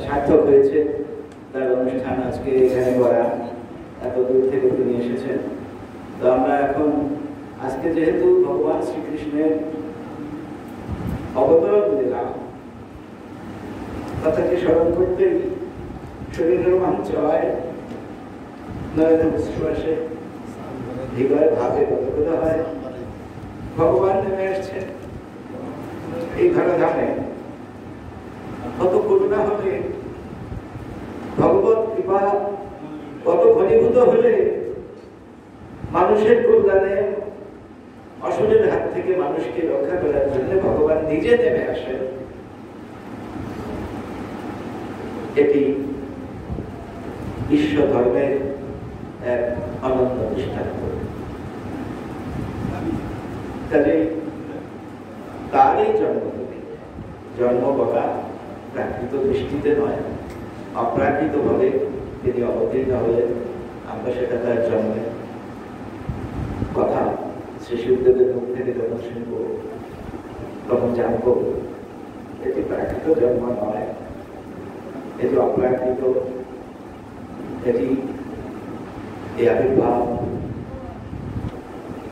সার্থক হয়েছে তার অনুষ্ঠান আজকে এখানে করা, এত দূর থেকে তিনি এসেছেন। তো আমরা এখন আজকে যেহেতু ভগবান শ্রীকৃষ্ণের অবতরণ দিলাম, কথাকে স্মরণ করতেই শরীরের রোমাঞ্চ হয়, নয়নের বিশ্বাসে হৃদয় ভাবে গদগদ হয়। ভগবান নেমে আসছেন এই ধরাধামে। কত করুণা হলে, ভগবত কৃপা কত ঘনীভূত হলে মানুষের কল্যাণে, অসুরের হাত থেকে মানুষকে রক্ষা করার জন্য ভগবান নিজে নেমে আসেন। এটি বিশ্ব ধর্মের এক অনন্য দৃষ্টান্ত। কাজে তার এই জন্ম বলা প্রাকৃত দৃষ্টিতে নয়, অপ্রাকৃত ভাবে তিনি অবতীর্ণ হলেন। আমরা সেটা তার জন্মের কথা শ্রী সুখদেবের মুখ থেকে যখন শুনব তখন জানবো এটি প্রাকৃত জন্ম নয়, এটি অপ্রাকৃত, এটি এই আবির্ভাব,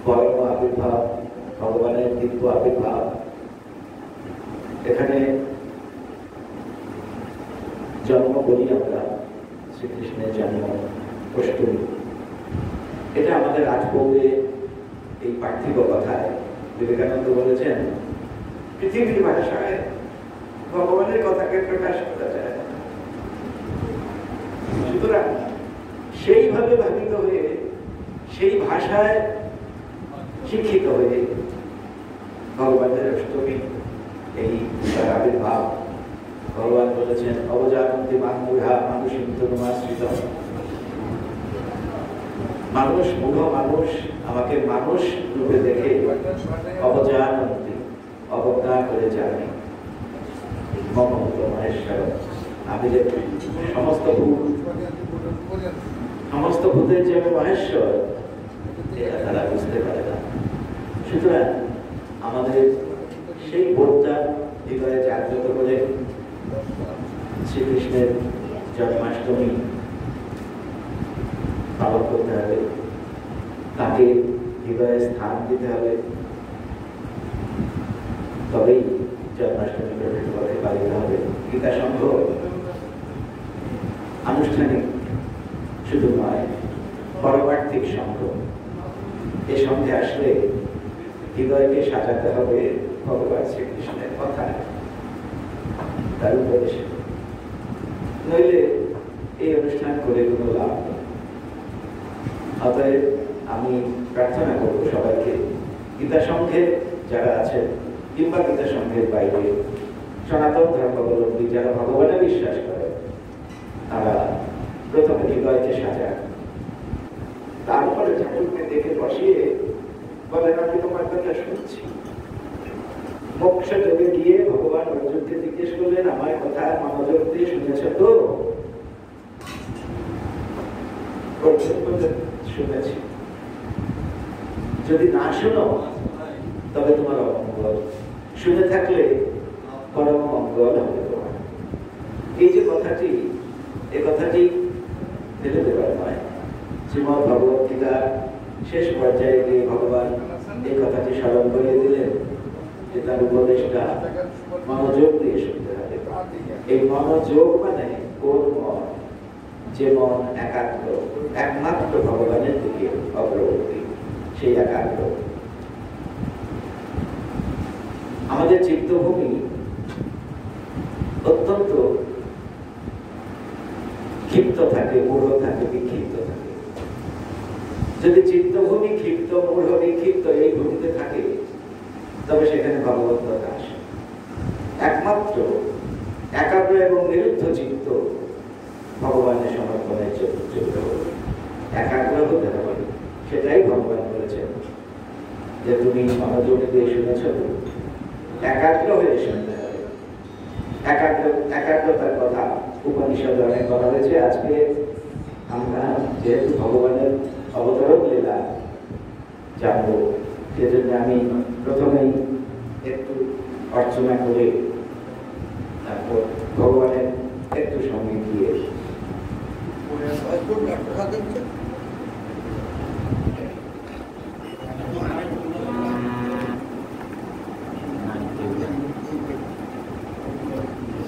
পরম আবির্ভাব, ভগবানের দিব্য আবির্ভাব। এখানে জন্ম বলি আমরা শ্রীকৃষ্ণের জন্ম অষ্টমী। এটা আমাদের রাজভোগে এই পার্থিব কথায় বিবেকানন্দ বলেছেন, পৃথিবীর ভাষায় ভগবানের কথাকে প্রকাশ করা যায়। সুতরাং সেইভাবে ভাবিত হয়ে, সেই ভাষায় শিক্ষিত হয়ে ভগবানের অষ্টমী, এই আবির্ভাব। ভগবান বলেছেন, অবজানন্তি মানমূঢ়া মানুষিম তনুমাশ্রিতম। মানুষ, মূঢ় মানুষ আমাকে মানুষ রূপে দেখে অবজানন্তি, অবজ্ঞা করে জানে। মমত মহেশ্বর, আমি যে সমস্ত ভূতের যে মহেশ্বর, এটা তারা বুঝতে পারে না। সুতরাং আমাদের সেই বোধটা হৃদয়ে জাগ্রত করে শ্রীকৃষ্ণের জন্মাষ্টমী পালন করতে হবে, তাকে হৃদয়ে স্থান দিতে হবে, তবেই জন্মাষ্টমী প্রকৃতপক্ষে পালিত হবে। গীতা সংঘ আনুষ্ঠানিক শুধু নয়, পরমার্থিক সংঘ। এ সঙ্গে আসলে হৃদয়কে সাজাতে হবে ভগবান শ্রীকৃষ্ণের কথায়, তার উপদেশে। নইলে এই অনুষ্ঠান করে কোনো লাভ নেই। অতএব আমি প্রার্থনা করব সবাইকে, গীতা সংঘের যারা আছেন কিংবা গীতা সংঘের বাইরে সনাতন ধর্মাবলম্বী যারা ভগবানে বিশ্বাস করে, তারা প্রথমে হৃদয়কে সাজান, তারপরে ঠাকুরকে দেখে বসিয়ে বলেন, আমি তোমার কথা শুনছি। মোক্ষ যোগে গিয়ে ভগবান অর্জুনকে জিজ্ঞেস করলেন, আমার কথা মনোযোগ দিয়ে শুনেছ তো? অর্জুন বললেন, শুনেছি। যদি না শোনো তবে তোমার অমঙ্গল, শুনে থাকলে পরম মঙ্গল হবে তোমার। এই যে কথাটি, এ কথাটি ফেলে দেবার নয়। শ্রীমদ্ ভগবত গীতার শেষ পর্যায়ে গিয়ে ভগবান এই কথাটি স্মরণ করিয়ে দিলেন যে তার উপদেশটা মনোযোগ দিয়ে শুনতে হবে। এই মনোযোগ মানে কোন মন? যে মন একাগ্র, একমাত্র ভগবানের দিকে অগ্রবর্তী, সেই একাগ্র। আমাদের চিত্তভূমি অত্যন্ত ক্ষিপ্ত থাকে, মূঢ় থাকে, বিক্ষিপ্ত থাকে। যদি চিত্তভূমি ক্ষিপ্ত, মূঢ়, বিক্ষিপ্ত এই ভূমিতে থাকে, তবে সেখানে ভগবত কথা আসে। একমাত্র একাগ্র এবং নিরুদ্ধ চিত্ত ভগবানের সমর্পণের যোগ্য হবে। একাগ্র হতে হবে, সেটাই ভগবান বলেছেন যে তুমি মনোযোগ দিয়ে শুনেছ, একাগ্র হয়ে শুনতে হবে। একাগ্রতার কথা উপনিষদ অনেক বলা হয়েছে। আজকে আমরা যেহেতু ভগবানের অবতরণ লীলা জানবো, সেজন্য আমি প্রথমেই একটু অর্চনা করে তারপর ভগবানের একটু সময় দিয়ে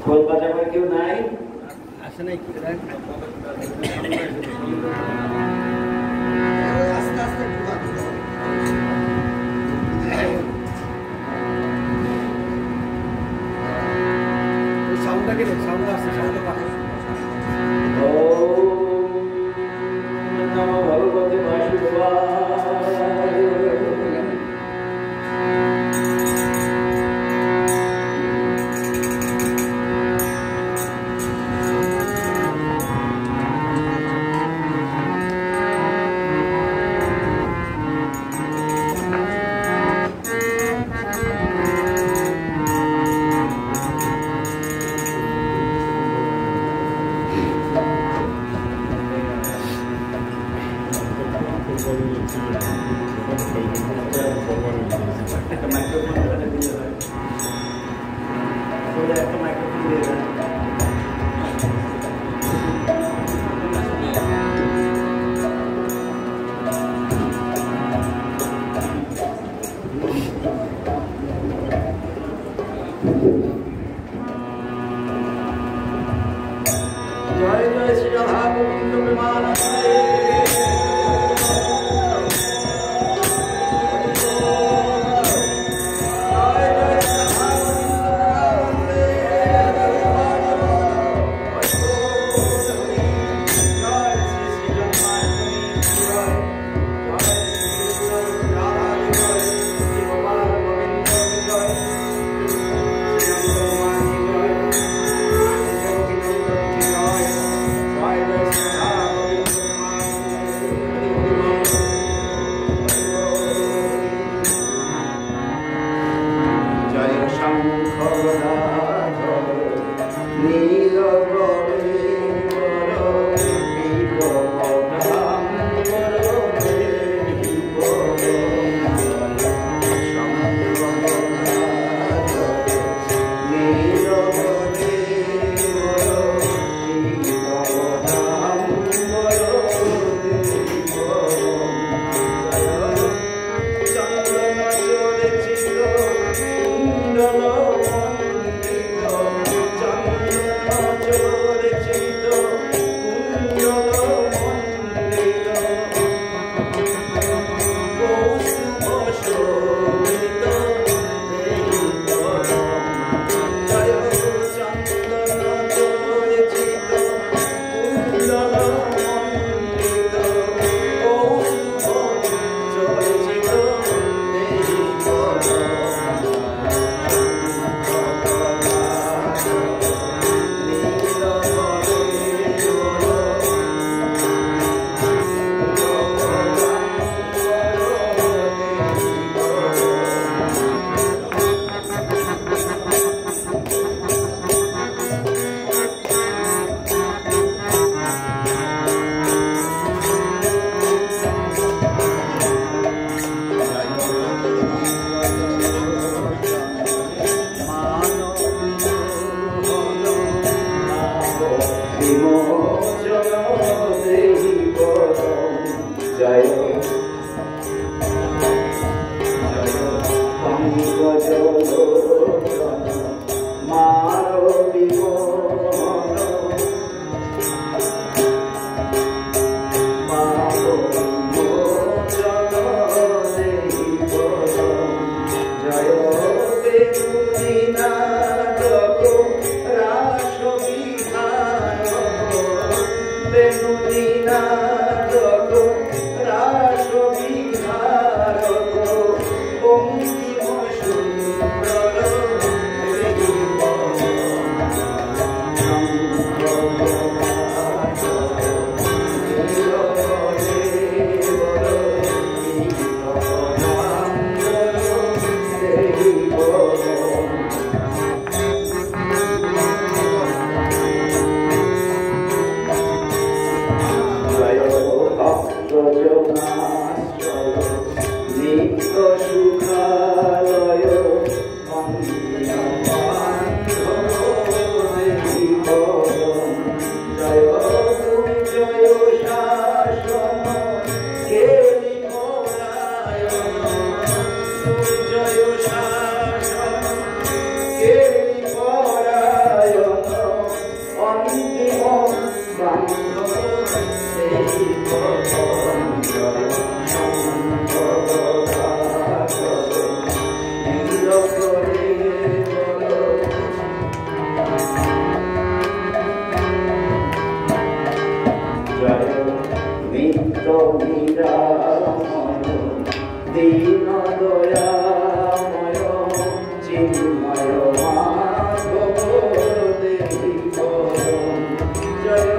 খোল বাজাবার কেউ নাই? আসে নাই কি আস্তে আস্তে সাউন্ডটাকে সাউন্ড আসছে সাউন্ড পাঠাও। ওম নমো ভগবতে বাসুদেবায়। जय जय श्री राधा गोविंद प्रेमानंदे। নিরাময় দীন দয়াময় চিন্ময় মাধব দেহি পরম জয়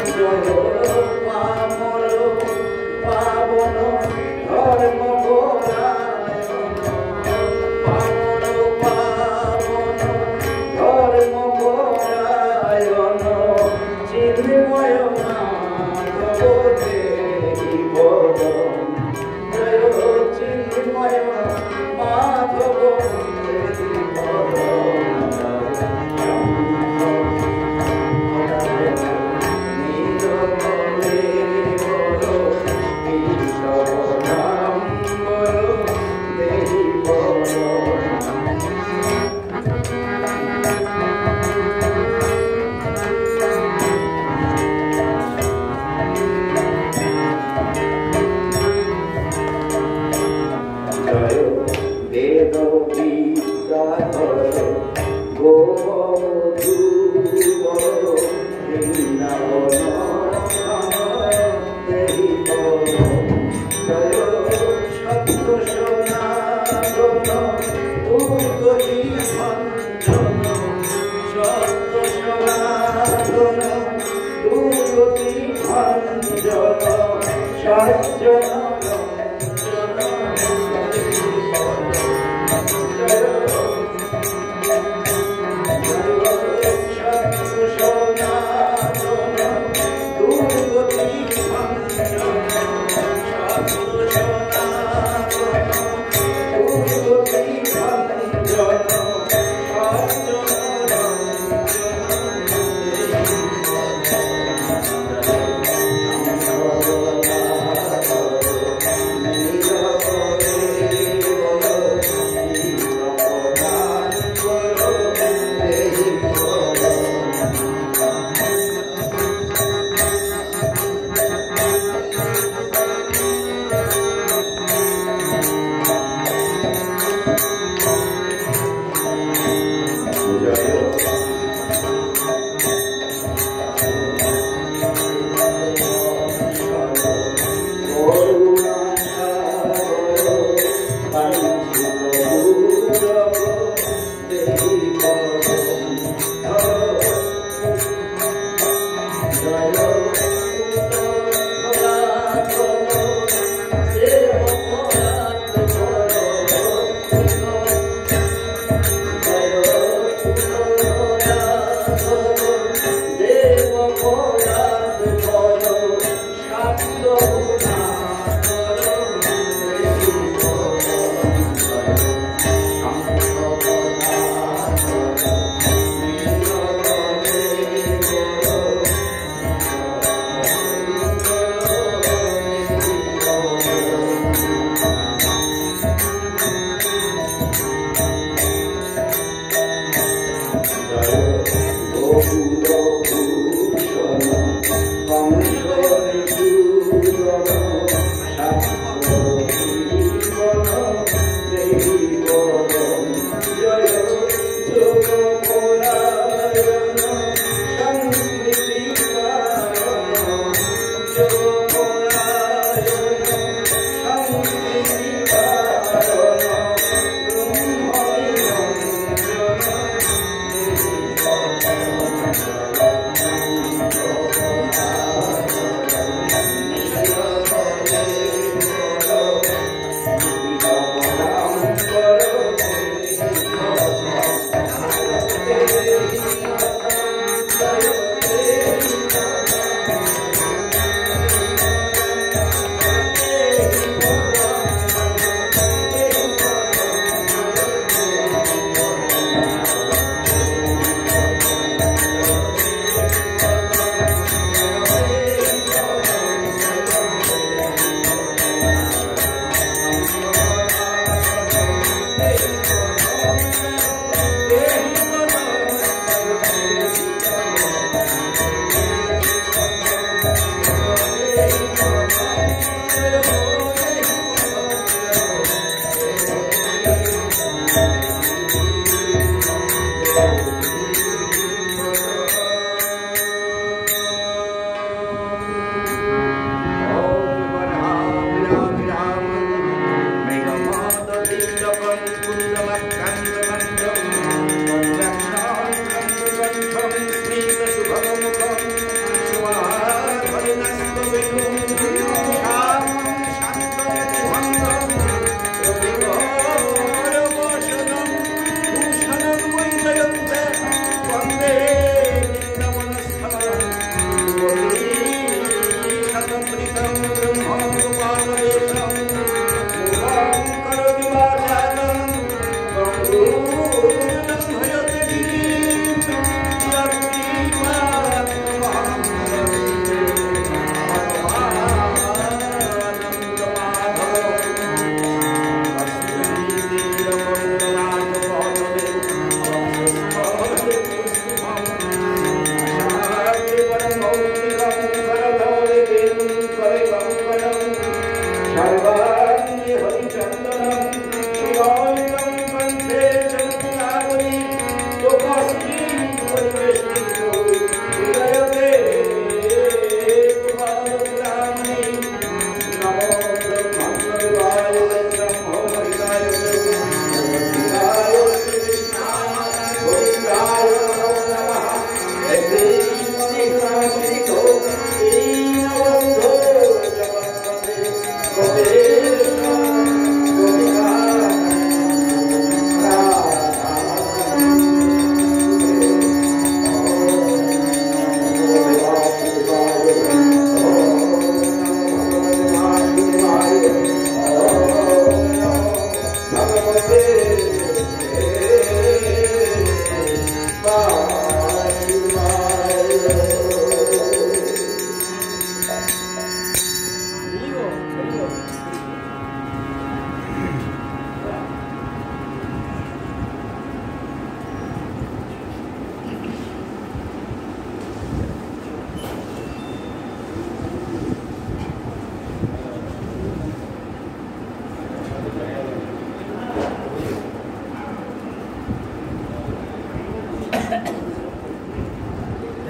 জয় পামর পাবন ধর্ম পরায়ণ পামর পাবন ধর্ম পরায়ণ চিন্ময় মাধব দেহি পরম জয় চিন্ময় মাধব দেহি পরম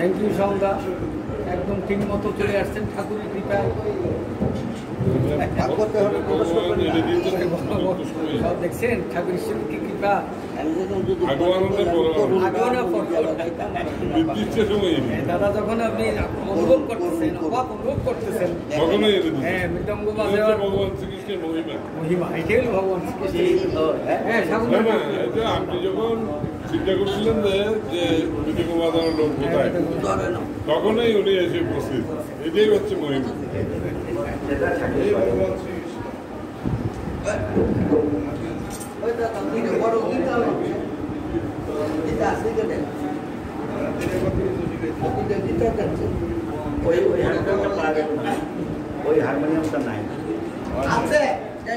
থ্যাংক ইউ সন্ধ্যা, একদম ঠিক মতো চলে আসছেন ঠাকুরের কৃপায়। সব দেখছেন ঠাকুর ঈশ্বরের কি কৃপা। দাদা যখন আপনি অনুভব করতেছেন, অবাক অনুভব করতেছেন, হ্যাঁ মৃদঙ্গ বাজার মহিমা, এটাই হল ভগবান শ্রীকৃষ্ণ। হ্যাঁ আপনি যখন চিন্তা করছিলেন যে মৃদঙ্গ বাজানোর লোক কোথায়, তখনই উনি এসে উপস্থিত। এটাই হচ্ছে মহিমা। ওই হারমোনিয়ামটা নাই আছে,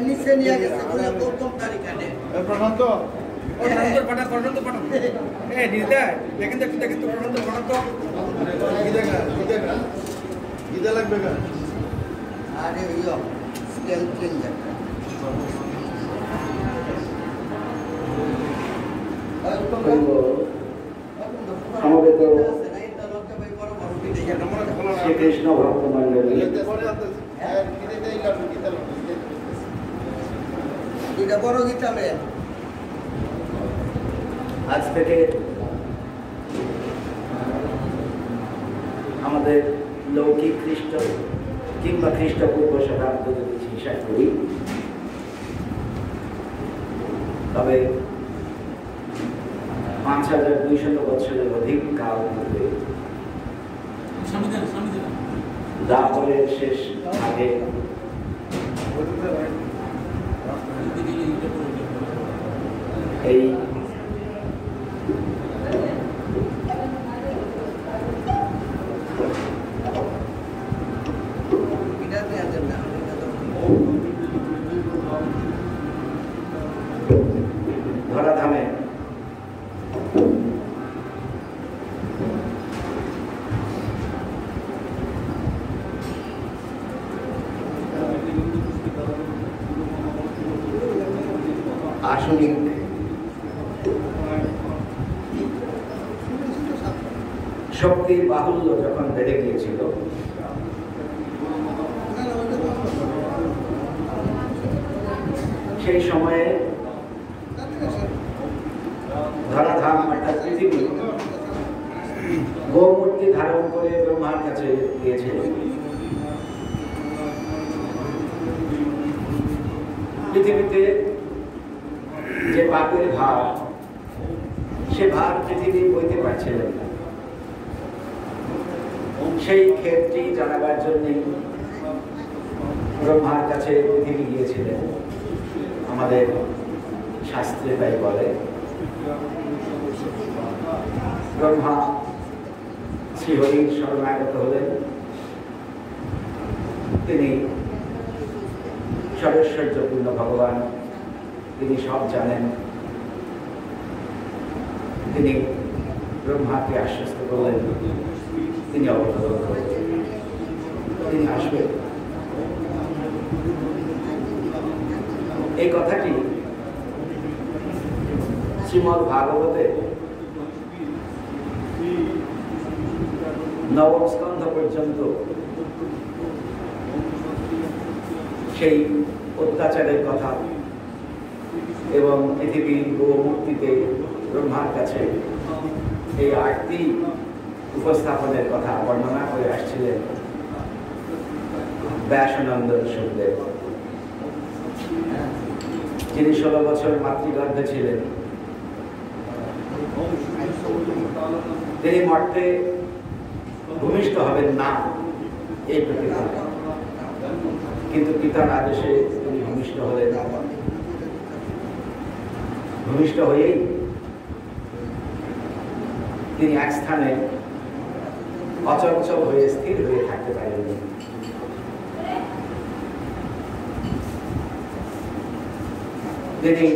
নিচে নিয়ে গেছে প্রথম তারিখে। প্রশান্ত প্রশান্ত দেখেন তো প্রশান্ত গীতা লাগবে না। আরে স্কেল চেঞ্জার সমবেত শ্রীকৃষ্ণ ভক্ত মন্ডলী, বড় গীতা মেয়ে আজ থেকে আমাদের লৌকিক খ্রিস্ট কিংবা খ্রিস্টপূর্ব শতাব্দ যদি হিসাব করি, তবে 5200 বছরের অধিক কাল ধরে দ্বাপরের শেষ ভাগে এই ধরাধামে আসনিক শক্তির বাহুল্য যখন বেড়ে গিয়েছিল, সেই সময়ে ধরাধাম অর্থাৎ পৃথিবী গোমূর্তি ধারণ করে ব্রহ্মার কাছে গিয়েছিল। পৃথিবীতে যে পাপের ভার, সে ভার পৃথিবী বইতে পারছিলেন না। সেই ক্ষেত্রটি জানাবার জন্যই ব্রহ্মার কাছে পৃথিবী গিয়েছিলেন। আমাদের শাস্ত্রে তাই বলে। ব্রহ্মা শ্রীহরির শরণাগত হলেন। তিনি সর্বৈশ্বর্যপূর্ণ ভগবান, তিনি সব জানেন। তিনি ব্রহ্মাকে আশ্বস্ত করলেন তিনি অবতরণ করবেন, তিনি আসবেন। এই কথাটি শ্রীমদ্ ভাগবতে নবম স্কন্ধ পর্যন্ত সেই অত্যাচারের কথা এবং পৃথিবীর মুক্তিতে ব্রহ্মার কাছে এই আরতি উপস্থাপনের কথা বর্ণনা করে আসছিলেন ব্যাসানন্দ সুখদেব, যিনি 16 বছর মাতৃগর্ভে ছিলেন। তিনি মর্তে ভূমিষ্ঠ হবেন না এই প্রতিজ্ঞা, কিন্তু পিতার আদেশে তিনি ভূমিষ্ঠ হলেন। ভূমিষ্ঠ হয়েই তিনি এক স্থানে অচঞ্চল হয়ে স্থির হয়ে থাকতে পারেননি। তিনি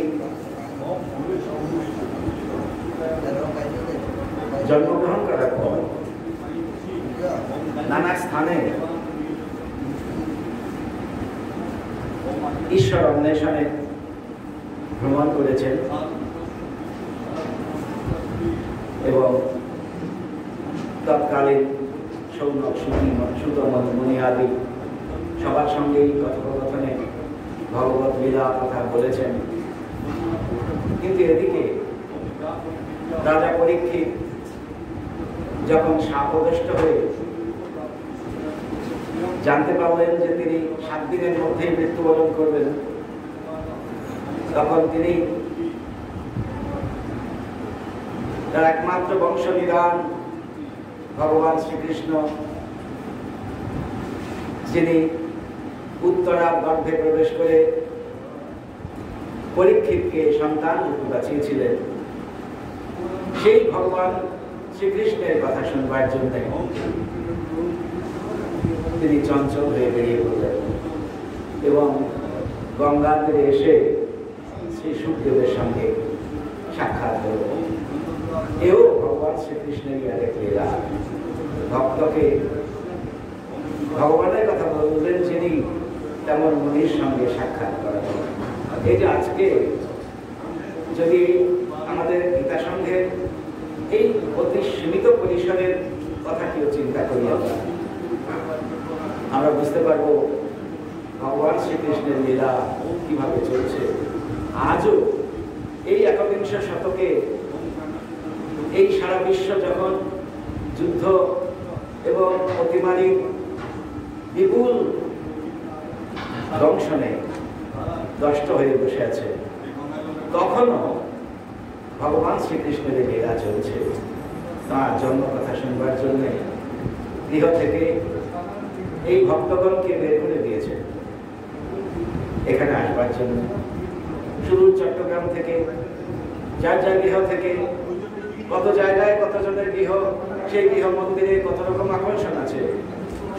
জন্মগ্রহণ করার পর নানা স্থানে ঈশ্বর অন্বেষণে ভ্রমণ করেছেন এবং তৎকালীন সৌনক সুতমন মুনিয়াদি সবার সঙ্গেই কথোপকথনে ভগবত লীলা কথা বলেছেন। কিন্তু এদিকে রাজা পরীক্ষিত যখন শাপগ্রস্ত হয়ে জানতে পারলেন যে তিনি 7 দিনের মধ্যেই মৃত্যুবরণ করবেন, তখন তিনি তার একমাত্র বংশ নিধান ভগবান শ্রীকৃষ্ণ, যিনি উত্তরা গর্ভে প্রবেশ করে পরীক্ষিতকে সন্তান রূপে বাঁচিয়েছিলেন, সেই ভগবান শ্রীকৃষ্ণের কথা শুনবার জন্য তিনি চঞ্চল হয়ে বেরিয়ে পড়লেন এবং গঙ্গা তীরে এসে শ্রী সুখদেবের সঙ্গে সাক্ষাৎ হল। এও ভগবান শ্রীকৃষ্ণেরই আরেক লীলা। ভক্তকে ভগবানের কথা বললেন যিনি, তেমন মুনির সঙ্গে সাক্ষাৎ করা। এই যে আজকে যদি আমাদের গীতা সংঘের এই অতি সীমিত পরিসরের কথা কেউ চিন্তা করি, আমরা বুঝতে পারবো ভগবান শ্রীকৃষ্ণের লীলা কিভাবে চলছে। আজও এই একবিংশ শতকে এই সারা বিশ্ব যখন যুদ্ধ এবং অতিমারীর বিপুল দংশনে দষ্ট হয়ে বসে আছে, তখনও ভগবান শ্রীকৃষ্ণের লীলা চলছে। তার জন্ম কথা শুনবার জন্য গৃহ থেকে এই ভক্তগণকে বের করে দিয়েছে এখানে আসবার জন্য। শুধু চট্টগ্রাম থেকে, যার যার গৃহ থেকে, কত জায়গায় কতজনের গৃহ, সেই গৃহ মন্দিরে কত রকম আকর্ষণ আছে,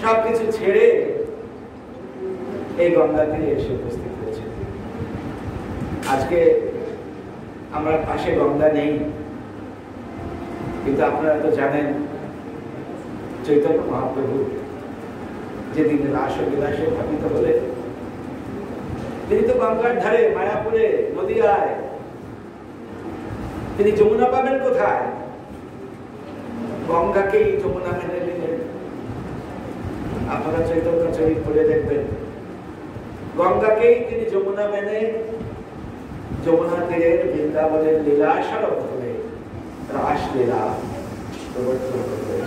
সবকিছু ছেড়ে এই গঙ্গা তীরে এসে উপস্থিত হয়েছে। আজকে আমার পাশে গঙ্গা নেই, কিন্তু আপনারা তো জানেন চৈতন্য মহাপ্রভু যেদিন রাস বিলাসে ভাবিত হলেন, তিনি তো গঙ্গার ধারে মায়াপুরে নদিয়ায়, তিনি যমুনা পাবেন কোথায়? গঙ্গাকেই যমুনা মেনে নিলেন। আপনারা চৈতন্য চরিত পড়ে দেখবেন, গঙ্গাকেই তিনি যমুনা মেনে যমুনা তীরের বৃন্দাবনের লীলা স্বরূপ করে রাস লীলা প্রবর্তন করলেন।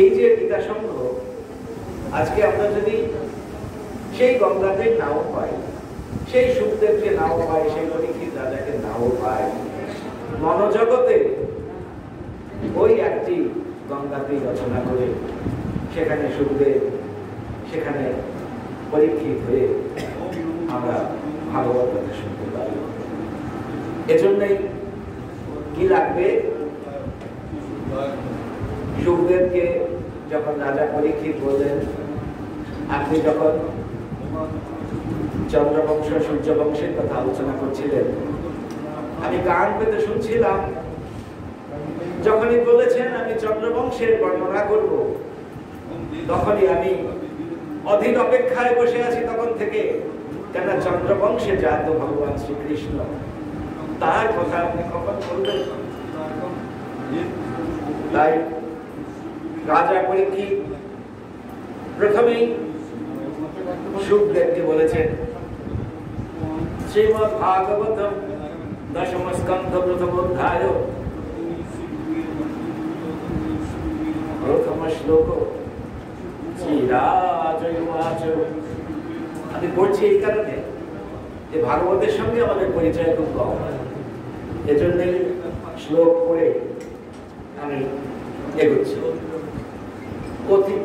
এই যে গীতা সংঘ, আজকে আমরা যদি সেই গঙ্গাতে নাও পাই, সেই সুখদেবকে নাও পাই, সেই পরীক্ষিত রাজাকে নাও পাই, মনোজগতে ওই একটি গঙ্গাতেই রচনা করে সেখানে সুখদেব, সেখানে পরীক্ষিত হয়ে আমরা ভাগবত কথা শুনতে পারি। এজন্যই কি লাগবে, সুখদেবকে যখন রাজা পরীক্ষিত বললেন, আপনি যখন চন্দ্রবংশ সূর্যবংশের কথা আলোচনা করছিলেন, আমি কান পেতে শুনছিলাম। যখনই বলেছেন আমি চন্দ্রবংশের বর্ণনা করব, তখনই আমি অধীর অপেক্ষায় বসে আছি তখন থেকে, কেন চন্দ্রবংশে জাত ভগবান শ্রীকৃষ্ণ, তার কথা আপনি কখন বলবেন? তাই রাজা পরীক্ষিত প্রথমেই সুখদেবকে বলেছেন, শ্রীমদ্ ভাগবত দশম স্কন্ধ প্রথম অধ্যায় প্রথম শ্লোক শ্রীরাজ উবাচ। আমি পড়ছি এই কারণে যে ভাগবতের সঙ্গে আমাদের পরিচয় খুব কম, এজন্যই শ্লোক পড়ে আমি এগোচ্ছি।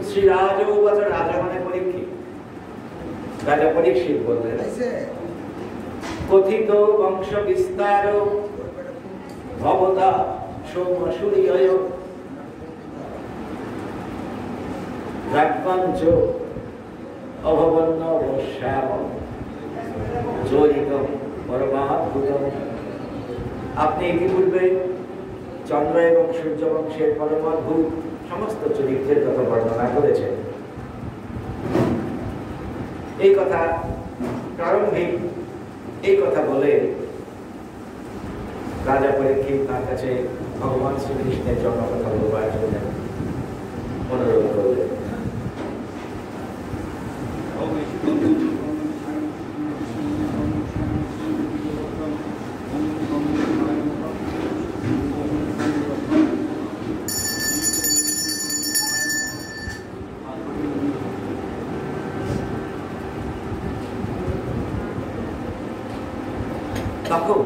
শ্রীরাজ উবাচ, রাজা মানে পরীক্ষিত। রাজা পরীক্ষিত বললেন, কথিত বংশ বিস্তার ভবতা সোম সূর্যয় রাগপঞ্চ অভবন্ন বৈশ্যাম চরিত পরমাদ্ভুত। আপনি ইতিপূর্বে চন্দ্র এবং সূর্য বংশের পরমাদ্ভুত সমস্ত চরিত্রের কথা বর্ণনা করেছেন। এই কথা প্রারম্ভিক এই কথা বলে রাজা পরীক্ষিত তার কাছে ভগবান শ্রীকৃষ্ণের জন্ম কথা বলবার জন্য অনুরোধ করলেন। তখন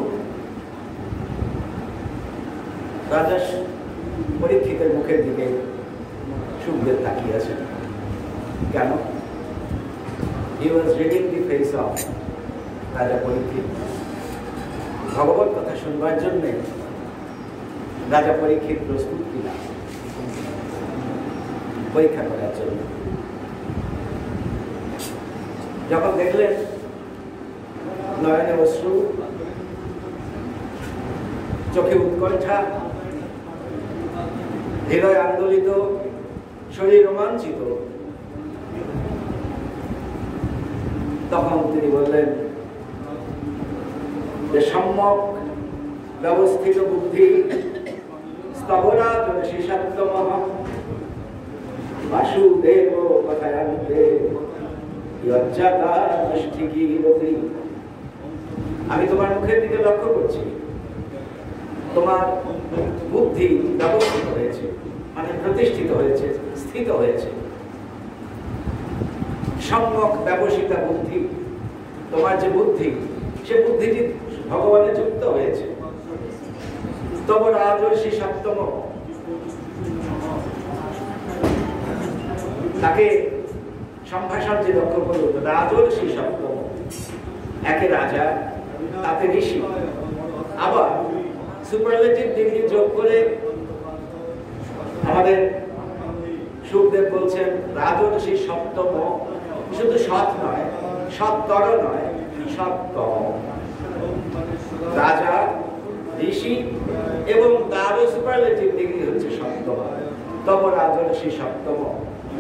রাজা পরীক্ষিতের মুখের দিকে সুখদেব তাকিয়ে আছেন। কেন? He was reading the face of রাজা পরীক্ষিত। ভগবত কথা শুনবার জন্য রাজা পরীক্ষিত প্রস্তুত কিনা পরীক্ষা করার জন্য। যখন দেখলেন নয়নে অশ্রু, চোখে উৎকণ্ঠা, হৃদয় আন্দোলিত, শরীর রোমাঞ্চিত, তখন তিনি বললেন যে সম্যক ব্যবস্থিত বুদ্ধি স্তবরা শিশাত্তম বাসুদেব কথায়ান্তে আমি তোমার মুখের দিকে লক্ষ্য করছি, তোমার বুদ্ধি ব্যবস্থিত হয়েছে, মানে প্রতিষ্ঠিত হয়েছে, স্থিত হয়েছে। সম্যক ব্যবস্থিত বুদ্ধি, তোমার যে বুদ্ধি, সে বুদ্ধিটি ভগবানে যুক্ত হয়েছে। তব রাজর্ষি সপ্তম, তাকে সম্ভাষণ যে লক্ষ্য করল, রাজর্ষি সপ্তম, একে রাজা, তাতে ঋষি, আবার সুপারলেটিভ ডিগ্রি যোগ করে আমাদের সুখদেব বলছেন রাজর্ষি সপ্তম, শুধু সৎ নয়, সত্তর নয়, সপ্তম। রাজা, ঋষি এবং তারও সুপারলেটিভ ডিগ্রি হচ্ছে সপ্তম। তব রাজর্ষি সপ্তম,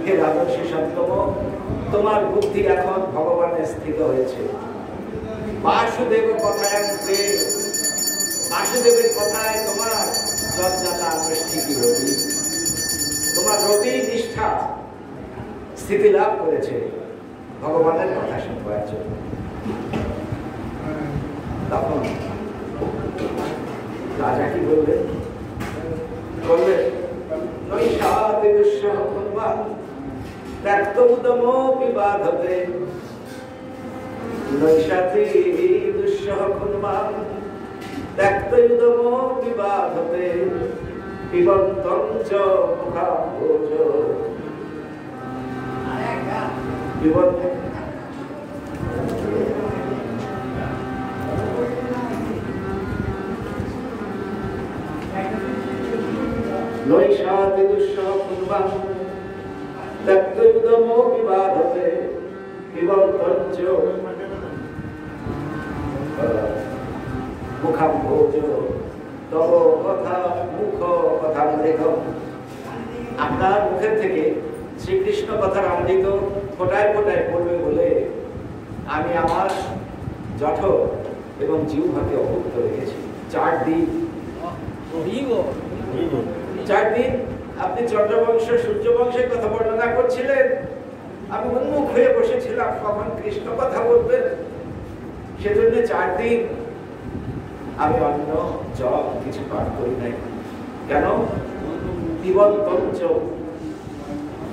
হে রাজর্ষি সপ্তম, তোমার বুদ্ধি এখন ভগবানের স্থিত হয়েছে। বাসুদেব কথায়, বাসুদেবের কথায় তোমার লজ্জাটা আনুষ্ঠিকী রবি, তোমার রবি নিষ্ঠা স্থিতি লাভ করেছে ভগবানের কথা শুনবার জন্য। তখন রাজা কি বললেন? বললেন নৈষাতে দুঃসহ কুর্বাণ ত্যক্তমুদমো বিবাধতে, নৈষাতে দুঃসহ কুর্বাণ ত্যক্তমুদমো বিবাধতে, পিবন্তং চ মুখাম্ভোজ পিবন্তং নৈষাতে দুঃসহ কুর্বাণ ত্যক্তমুদমো বিবাধতে, পিবন্তং চ মুখাম্ভোজ তব কথা মুখ কথা অমৃত। আপনার মুখের থেকে শ্রীকৃষ্ণ কথার অমৃত ফোটায় ফোটায় পড়বে বলে আমি আমার জঠর এবং জিহ্বাকে অভুক্ত রেখেছি। 4 দিন আপনি চন্দ্রবংশ সূর্যবংশের কথা বর্ণনা করছিলেন, আমি উন্মুখ হয়ে বসেছিলাম কখন কৃষ্ণ কথা বলবেন। সেজন্য 4 দিন আমি অন্য জল কিছু পাঠ করি নাই। কেন? পিবন্তঞ্চ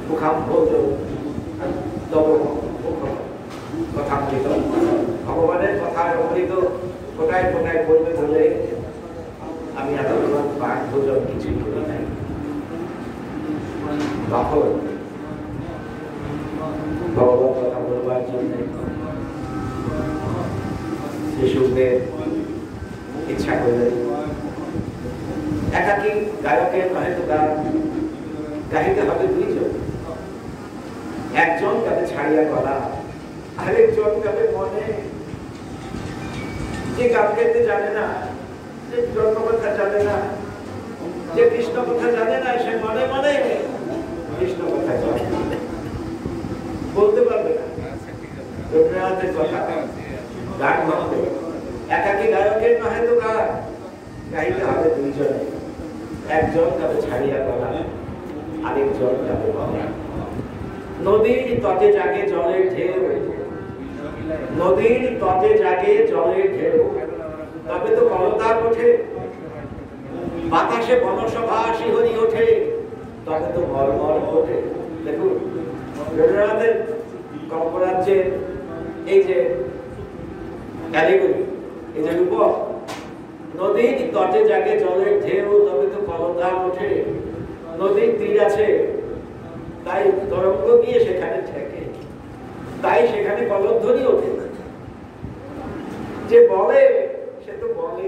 মুখাম্ভোজ তব মুখ কথামৃত, ভগবানের কথায় অমৃত ফোটায় ফোটায় বলবে বলে আমি এতক্ষণ পাঠ ভোজন কিছুই করি নাই। তখন ভগবান কথা বলবার জন্য শিশুদের ইচ্ছা করলেন। একাকি গায়কের হয়তো গান গাইতে হবে 2 জন, একজন গাবে ছাড়িয়া গলা, আরেকজন গাবে মনে। যে গান গাইতে জানে না, যে জন্ম কথা জানে না, যে কৃষ্ণ কথা জানে না, সে মনে মনে কৃষ্ণ কথা জানে, বলতে পারবে না রবীন্দ্রনাথের কথা। গান গাবে একাকি গায়কের নহে তো গান একজন যাবে ছাড়িয়া গলা, আরেকজন যাবে বলা। নদীর তটে জাগে জলের ঢেউ, নদীর তটে জাগে জলের ঢেউ, তবে তো কলতার ওঠে। বাতাসে বনসভা শিহরি ওঠে, তবে তো মর্মর ওঠে। দেখুন রবীন্দ্রনাথের কল্পরাজ্যের এই যে ক্যালিগরি, এই যে রূপক, নদীর তটে জাগে জলের ঢেউ, তবে তো কলতার ওঠে। নদীর তীর আছে, তাই তরঙ্গ গিয়ে সেখানে ঠেকে, তাই সেখানে কলধ্বনি ওঠে। যে বলে সে তো বলে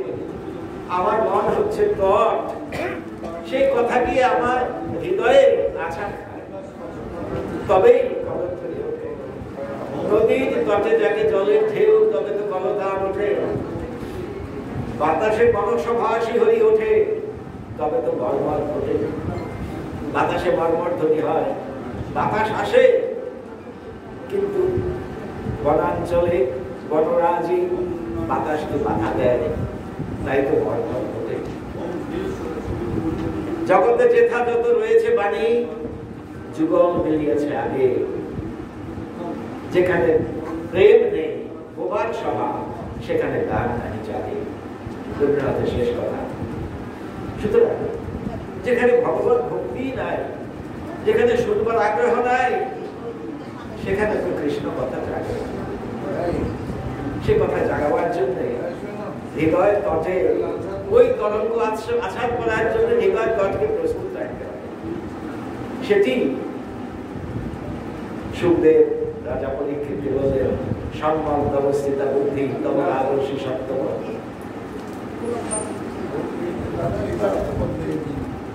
আমার মন হচ্ছে তট, সেই কথা গিয়ে আমার হৃদয়ে আছাড় খায়, তবেই কলধ্বনি ওঠে। নদীর তটে জাগে জলের ঢেউ, তবে তো কলতার ওঠে। বাতাসে বনসভা শিহরি ওঠে, তবে তো মর্মর ওঠে। বাতাসে মর্মর ধ্বনি হয়, বাতাস আসে, কিন্তু বনাঞ্চলে বনরাজি বাতাসকে বাধা দেয়, তাই তো মর্মর ওঠে। জগতে যেথা যত রয়েছে বাণী, যুগল মিলিয়েছে আগে। যেখানে প্রেম নেই, বোবার সভা, সেখানে গান নাহি জাগে। রবীন্দ্রনাথের শেষ কথা। সুতরাং যেখানে ভগবত ভক্তি নাই, যেখানে শুনবার আগ্রহ নাই, সেখানে তো কৃষ্ণ কথা জাগে। সে কথা জাগাবার জন্য হৃদয় তটে ওই তরঙ্গ আছাড় করার জন্য হৃদয় তটকে প্রস্তুত রাখতে হবে। সেটি সুখদেব রাজা পরীক্ষিতকে বললেন, সম্মান তবস্থিতা বুদ্ধি তোমার আদর্শী সত্য।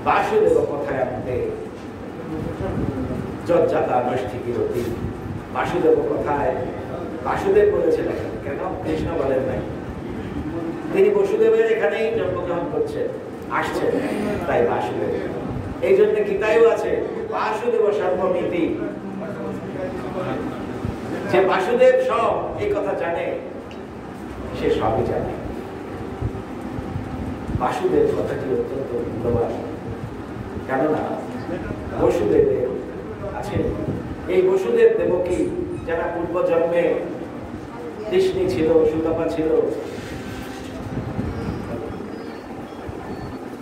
বাসুদেব কথায় আমাদের যজ্জাতা নষ্টিকি অতি। বাসুদেব কথায় বাসুদেব বলেছেন, কেন কৃষ্ণ বলেন নাই? তিনি বসুদেবের এখানেই জন্মগ্রহণ করছেন, আসছেন, তাই বাসুদেব। এই জন্য গীতায়ও আছে বাসুদেব সর্বমিতি। যে বাসুদেব সব এই কথা জানে, সে সবই জানে। বাসুদেব কথাটি অত্যন্ত মূল্যবান, কেননা বসুদেবের আছে এই বসুদেব দেবকী, যারা পূর্ব জন্মে কৃষ্ণী ছিল, সুতপা ছিল,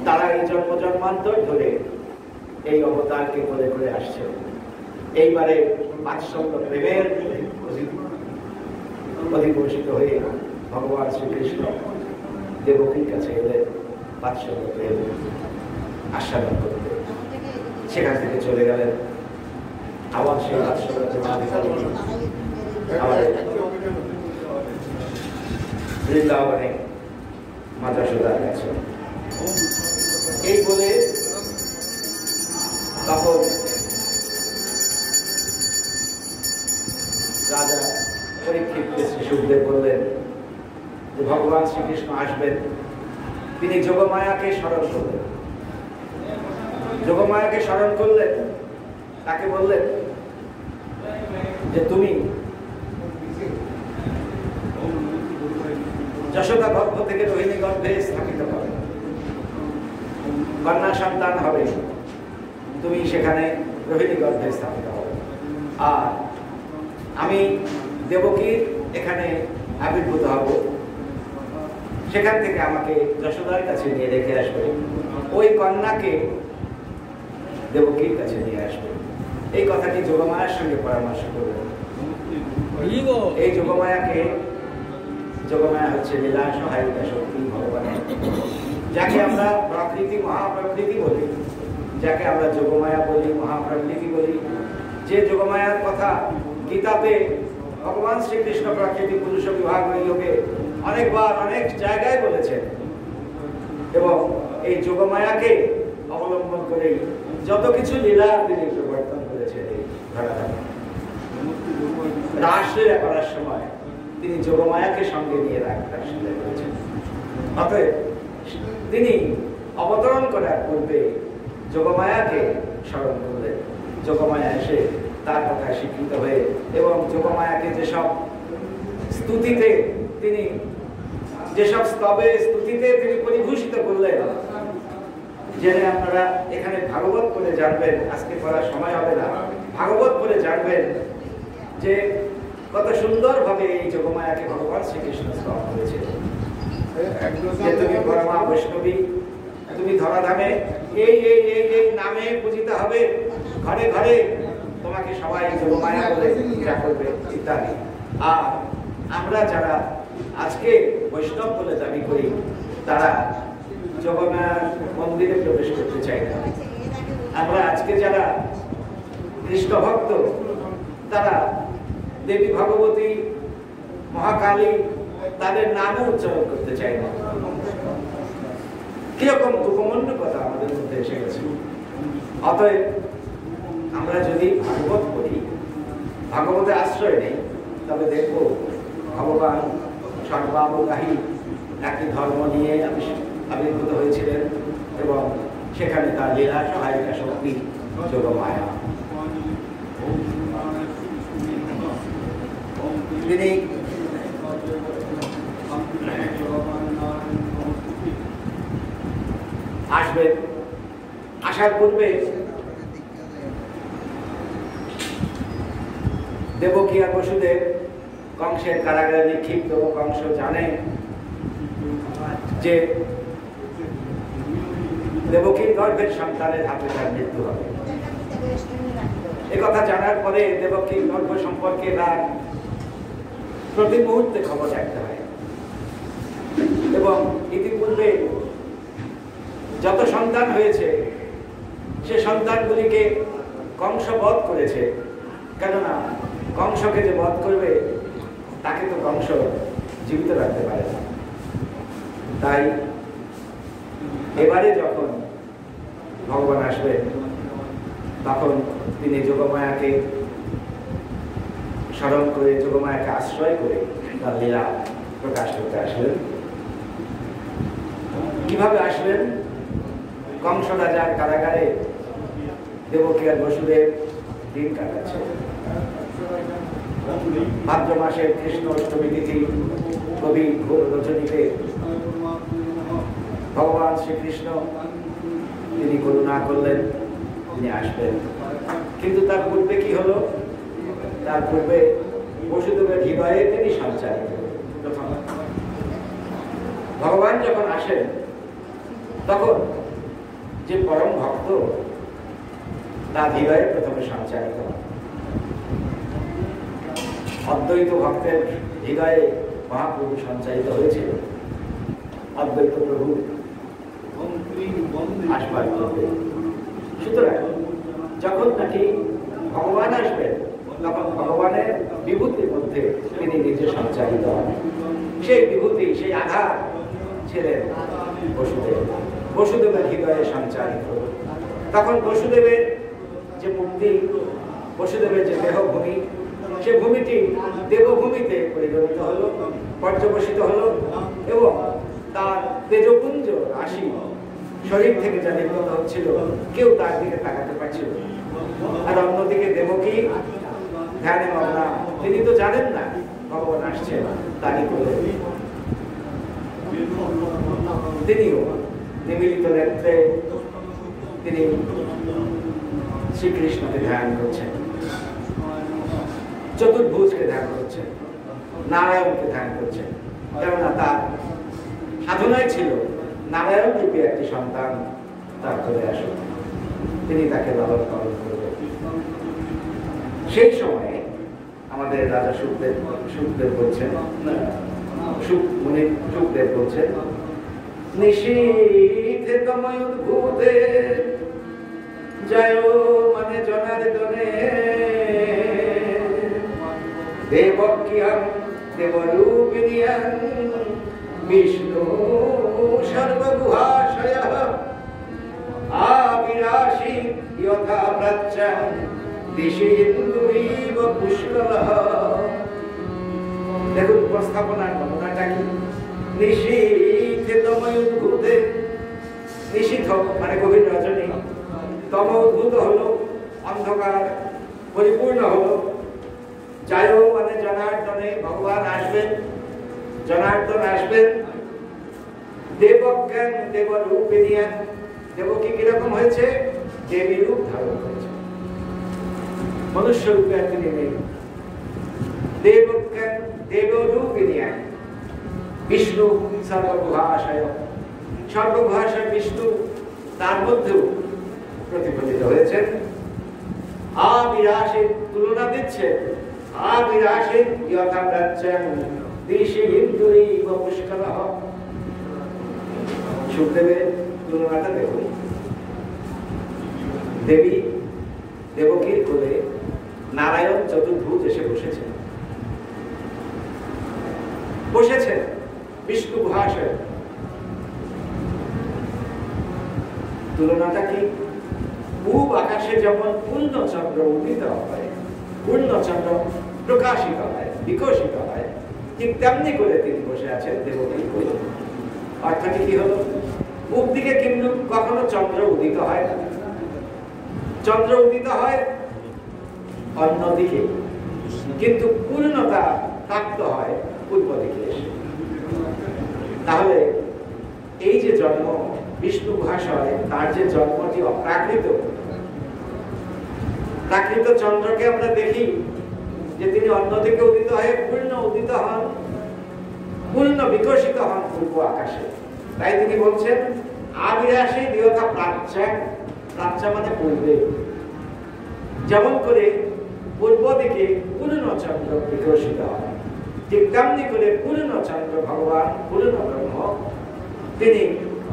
তারা এই জন্ম জন্মান্তর ধরে এই অবতারকে বলে করে আসছে। এইবারে বাৎসল্য প্রেমের অধিঘোষিত হয়ে ভগবান শ্রীকৃষ্ণ দেবকীর কাছে এলেন বাৎসল্য প্রেম আস্বাদন করতে। সেখান থেকে চলে গেলেন আবার সেই বাৎসল্য বৃন্দাবনে মা যশোদার কাছে। এই বলে তখন রাজা পরীক্ষিতকে শ্রী সুখদেব বললেন যে ভগবান শ্রীকৃষ্ণ আসবেন। তিনি যোগমায়াকে স্মরণ করলেন। যোগমায়াকে স্মরণ করলেন, তাকে বললেন যে তুমি যশোদা গর্ভ থেকে রোহিণী গর্ভে স্থাপিত হবে, কন্যা সন্তান হবে, তুমি সেখানে রোহিণী গর্ভে স্থাপিত হবে। আর আমি দেবকীর এখানে আবির্ভূত হব, সেখান থেকে আমাকে যশোদার কাছে নিয়ে রেখে আসবে, ওই কন্যাকে দেবকীর কাছে নিয়ে আসবে। এই কথাটি যোগমায়ার সঙ্গে পরামর্শ করবে। এই যোগমায়াকে, যোগমায়া হচ্ছে লীলা সহায়িকা শক্তি ভগবানের, যাকে আমরা প্রকৃতি মহাপ্রকৃতি বলি, যাকে আমরা যোগমায়া বলি, মহাপ্রকৃতি বলি। যে যোগমায়ার কথা গীতাতে ভগবান শ্রীকৃষ্ণ প্রকৃতি পুরুষ বিভাগ যোগে অনেকবার অনেক জায়গায় বলেছেন, এবং এই যোগমায়াকে অবলম্বন করে যত কিছু লীলা তিনি প্রবর্তন করেছেন। এই ধরাধামে রাসলীলা করার সময় তিনি যোগমায়াকে সঙ্গে নিয়ে রাসলীলা করেছেন। অতএব তিনি অবতরণ করার পূর্বে যোগমায়াকে স্মরণ করলেন। যোগমায়া এসে তার কথায় স্বীকৃত হয়ে এবং যোগমায়াকে যেসব স্তুতিতে তিনি, যেসব স্তবে স্তুতিতে তিনি পরিভূষিত করলেন, জেনে আপনারা এখানে ভাগবত করে জানবেন, আজকে পড়ার সময় হবে না, ভাগবত করে জানবেন যে কত সুন্দরভাবে এই যোগমায়াকে ভগবান শ্রীকৃষ্ণ স্তব করেছে। যে তুমি পরমা বৈষ্ণবী, তুমি ধরাধামে এই এই এই এই নামে পূজিত হবে, ঘরে ঘরে তোমাকে সবাই যোগমায়া বলে পূজা করবে ইত্যাদি। আর আমরা যারা আজকে বৈষ্ণব বলে দাবি করি তারা যোগমায়ার মন্দিরে প্রবেশ করতে চাই না। আমরা আজকে যারা কৃষ্ণ ভক্ত তারা দেবী ভগবতী, মহাকালী তাদের নামও উচ্চারণ করতে চাই না। কিরকম দুঃখমন্য কথা আমাদের মধ্যে এসে গেছে। অতএব আমরা যদি ভাগবত পড়ি, ভাগবতে আশ্রয় নেই, তবে দেখব ভগবান সর্বাবগাহী একটি ধর্ম নিয়ে আবির্ভূত হয়েছিলেন এবং সেখানে তার লীলা সহায়িকা শক্তি যোগমায়া। তিনি আসবেন, আসার পূর্বে দেবকী আর বসুদেব কংসের কারাগারে নিক্ষিপ্ত। কংস জানে যে দেবকীর গর্ভের সন্তানের হাতে তার মৃত্যু হবে। একথা জানার পরে দেবকীর গর্ভ সম্পর্কে তার প্রতি মুহূর্তে খবর রাখতে হয় এবং ইতিপূর্বে যত সন্তান হয়েছে সে সন্তানগুলিকে কংস বধ করেছে। কেননা কংসকে যে বধ করবে তাকে তো কংস জীবিত রাখতে পারে না। তাই এবারে যখন ভগবান আসবে তখন তিনি যোগমায়াকে স্মরণ করে, যোগমায়াকে আশ্রয় করে তার লীলা প্রকাশ করতে আসলেন। কিভাবে আসলেন? কংস রাজার কারাগারে দেবকী আর বসুদেব দিন কাটাচ্ছে। ভাদ্র মাসের কৃষ্ণ অষ্টমী তিথি কবি ঘোর রজনীতে ভগবান শ্রীকৃষ্ণ তিনি করুণা করলেন, তিনি আসবেন। কিন্তু তার পূর্বে কি হলো? তার পূর্বে বসুদেবের হৃদয়ে তিনি সঞ্চারিত। ভগবান যখন আসেন তখন যে পরম ভক্ত তার হৃদয়ে প্রথমে সঞ্চারিত। অদ্বৈত ভক্তের হৃদয়ে মহাপ্রভু সঞ্চারিত হয়েছিল। অদ্বৈত প্রভু আসবার করবে। সুতরাং যখন নাকি ভগবান আসবেন তখন ভগবানের বিভূতির মধ্যে তিনি নিজে সঞ্চারিত হন। সেই বিভূতি, সেই আধার ছিলেন বসুদেব। বসুদেবের হৃদয়ে সঞ্চারিত। তখন বসুদেবের যে মূর্তি, বসুদেবের যে দেহভূমি, সে ভূমিটি দেবভূমিতে পরিণত হলো, পর্যবসিত হলো এবং তার তেজপুঞ্জ রাশি শরীর থেকে যা নির্গত হচ্ছিল কেউ তার দিকে তাকাতে পারছিল। আর অন্যদিকে দেবকী ধ্যানে মগ্না, তিনি তো জানেন না ভগবান আসছেন, তারই করে তিনিও নিমিলিত নেত্রে তিনি শ্রীকৃষ্ণকে ধ্যান করছেন, চতুর্ভুজকে ধ্যান করছেন, নারায়ণকে ধ্যান করছেন। কেননা তার সাধনায় ছিল নারায়ণ রূপী একটি সন্তান তার চলে আসুন, তিনি তাকে লালন পালন করবেন। সেই সময়ে আমাদের রাজা সুখদেব বলছেন, সুখদেব বলছেন, নিশীথে তময় উদ্ভূতে জয় মানে জনার্দনে দেবক্যাং দেবরূপিণ্যাং বিষ্ণু সর্বগুহাশয়ঃ আবিরাশি যথা প্রাচ্যং দিশি ইন্দুরিব পুষ্কলঃ। দেখুন উপস্থাপনার নমুনাটা কি। নিশীথে তময় উদ্ভূতে, নিশীথ মানে গভীর রজনী, তম উদ্ভূত হলো, অন্ধকার পরিপূর্ণ হলো। জয় মানে জনার্দনে, ভগবান আসবেন, জনার্দন আসবেন। দেবজ্ঞান দেবরূপিণ্যাং, দেবকী কিরকম হয়েছে? দেবী রূপ ধারণ করেছে, মনুষ্য রূপে তিনি নেই। দেবরূপিণী বিষ্ণু সর্বভাষায়, সর্বভাষায় বিষ্ণু তার মধ্যেও প্রতিফলিত হয়েছেন। আবিরাসের তুলনা দিচ্ছে, আবিরাসের যথা প্রাচ্যাং দেশে হিন্দুই পুষ্কর। সুখদেবের তুলনাটা দেখুন। দেবী দেবকীর কোলে নারায়ণ চতুর্ভুজ এসে বসেছেন, বসেছেন বিষ্ণু ভাষায়। তুলনাটা কি? পূব আকাশে যেমন পূর্ণচন্দ্র উদিত হয়, পূর্ণচন্দ্র প্রকাশিত হয়, বিকশিত হয়, ঠিক তেমনি করে তিনি বসে আছেন দেবকীর কোলে। অর্থাৎ কি হলো? পূব দিকে কিন্তু কখনো চন্দ্র উদিত হয় না, চন্দ্র উদিত হয় অন্যদিকে, কিন্তু পূর্ণতা প্রাপ্ত হয় পূর্ব দিকে এসে। তাহলে এই যে জন্ম বিষ্ণু ভাষায়, তার যে জন্মটি অপ্রাকৃত, প্রাকৃত চন্দ্রকে আমরা দেখি যে তিনি অন্যদিকে উদিত হয়ে পূর্ণ উদিত হন, পূর্ণ বিকশিত হন পূর্ব আকাশে। তাই তিনি বলছেন আবিরাসে দেবতা প্রাচ্যা, প্রাচ্যা মানে পূর্বে। যেমন করে পূর্ব দিকে পূর্ণচন্দ্র বিকশিত হয়, ঠিক তেমনি করে পূর্ণচন্দ্র ভগবান পূর্ণ ব্রহ্ম তিনি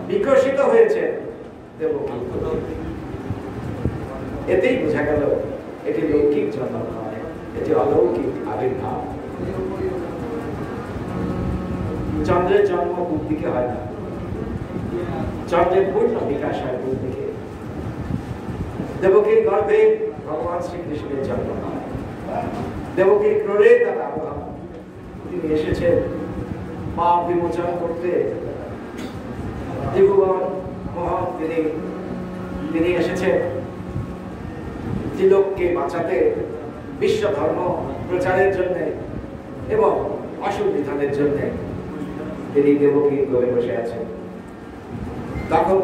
বিকশিত হয়েছেন দেবকীর কোলে। এতেই বোঝা গেল এটি লৌকিক জন্ম নয়, এটি অলৌকিক আবির্ভাব। চন্দ্রের জন্ম পূর্ব দিকে হয় না, চন্দ্রের পূর্ণ বিকাশ হয় পূর্ব দিকে। দেবকীর গর্ভে ভগবান শ্রীকৃষ্ণের জন্ম হয়, দেবকীর ক্রোড়ে তার আবহাওয়া। তিনি এসেছেন পাপ বিমোচন করতে, ত্রিভুবন মোহন তিনি এসেছেন ত্রিলোককে বাঁচাতে, বিশ্ব ধর্ম প্রচারের জন্য এবং অসুর বিধানের জন্য তিনি দেবকীর কোলে বসে আছেন। তখন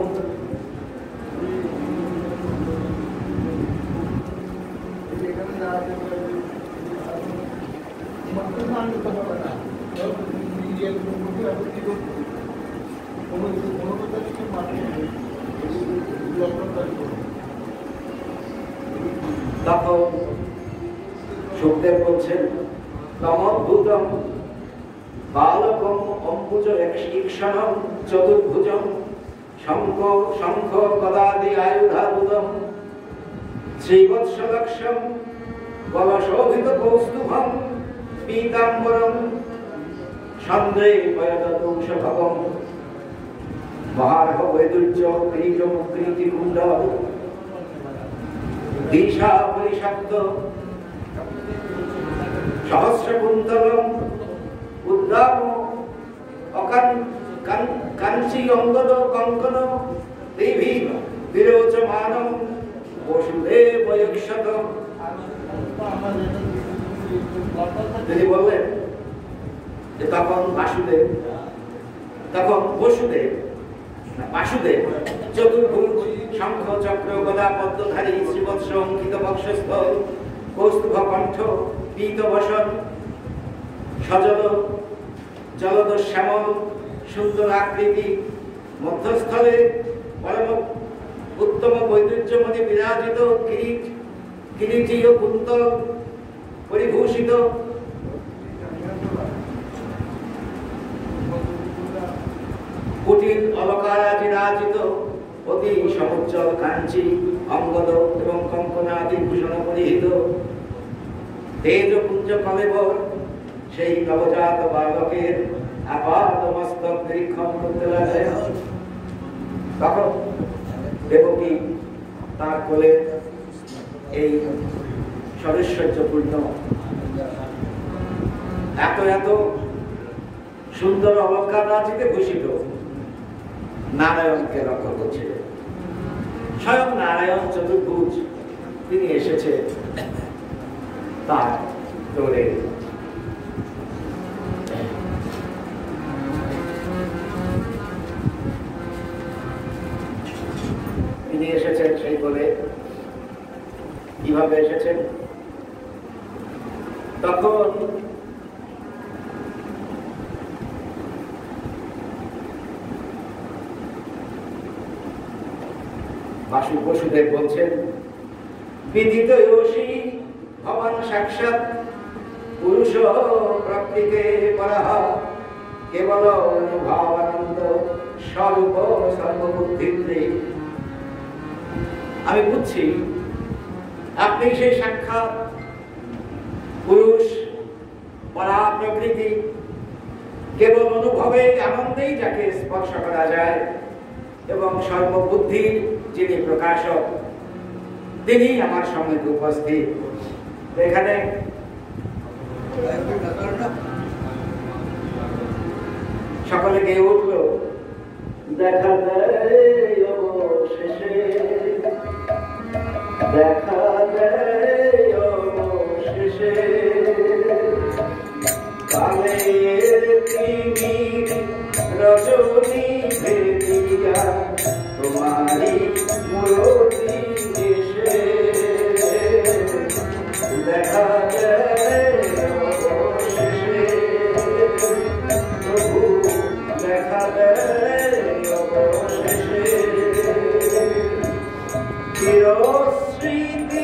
সুখদেব বলছেন তমদ্ভুতম বালকম অম্বুজ ঈক্ষণম চতুর্ভুজম শঙ্খ শঙ্খ গদাদি আয়ুধারুদম শ্রীবৎসলক্ষম বলশোভিত কৌস্তুভম পীতাম্বরম সন্দ্রে পয়দৌষভবম মহার্ঘ বৈদুর্য ক্রীজমুক্রীতি কুণ্ডল দিশা পরিশব্দ সহস্র কুন্তলম উদ্দাম কাঞ্চি অঙ্গদ কঙ্কন দেবী বিরোচমানম বসুদেব যক্ষত। তিনি বললেন যে তখন বাসুদেব, তখন বসুদেব বাসুদেব চতুর্ভুজ শঙ্খ চক্র গদা পদ্মধারী শ্রীবৎস অঙ্কিত বক্ষস্থ কৌস্তুভ কণ্ঠ পীত বসন সজল জলদ শ্যামল সুন্দর আকৃতি মধ্যস্থলে পরম উত্তম বৈদুর্যমণি বিরাজিত কিরীটি ও কুন্তল পরিভূষিত কুটির অলকারাজি রাজিত অতি সমুজ্জ্বল কাঞ্চি অঙ্গদ এবং কঙ্কনাদি ভূষণ পরিহিত তেজ পুঞ্জ কলেবর সেই নবজাত বালকের আপাত মস্তক নিরীক্ষণ করতে লাগে। তখন দেবকী তার কোলে এই সরৈশ্বর্যপূর্ণ এত এত সুন্দর অলঙ্কার রাজিতে ভূষিত নারায়ণকে লক্ষ্য করছিলেন। স্বয়ং নারায়ণ চতুর্ভুজ তিনি এসেছে তার তোরে। তিনি এসেছেন সেই বলে কিভাবে এসেছেন, তখন বসুদেব বলছেন, বিদিত যোশী ভবান সাক্ষাৎ পুরুষ প্রকৃতে পরঃ কেবল অনুভবানন্দ স্বরূপ সর্ববুদ্ধিতে। আমি বুঝছি আপনি সেই সাক্ষাৎ পুরুষ পরা প্রকৃতি, কেবল অনুভবে আনন্দেই যাকে স্পর্শ করা যায় এবং সর্ববুদ্ধির যিনি প্রকাশক তিনি আমার সঙ্গে উপস্থিত। এখানে সকলে গিয়ে উঠল, দেখা দেয় অবশেষে, দেখা দেয় অবশেষে কালের তিমির রজনী ভেদিয়া তোমারি মূরতি এসে, দেখা দেয় অবশেষে প্রভু, দেখা দেয় অবশেষে চিরস্মৃতিময়ী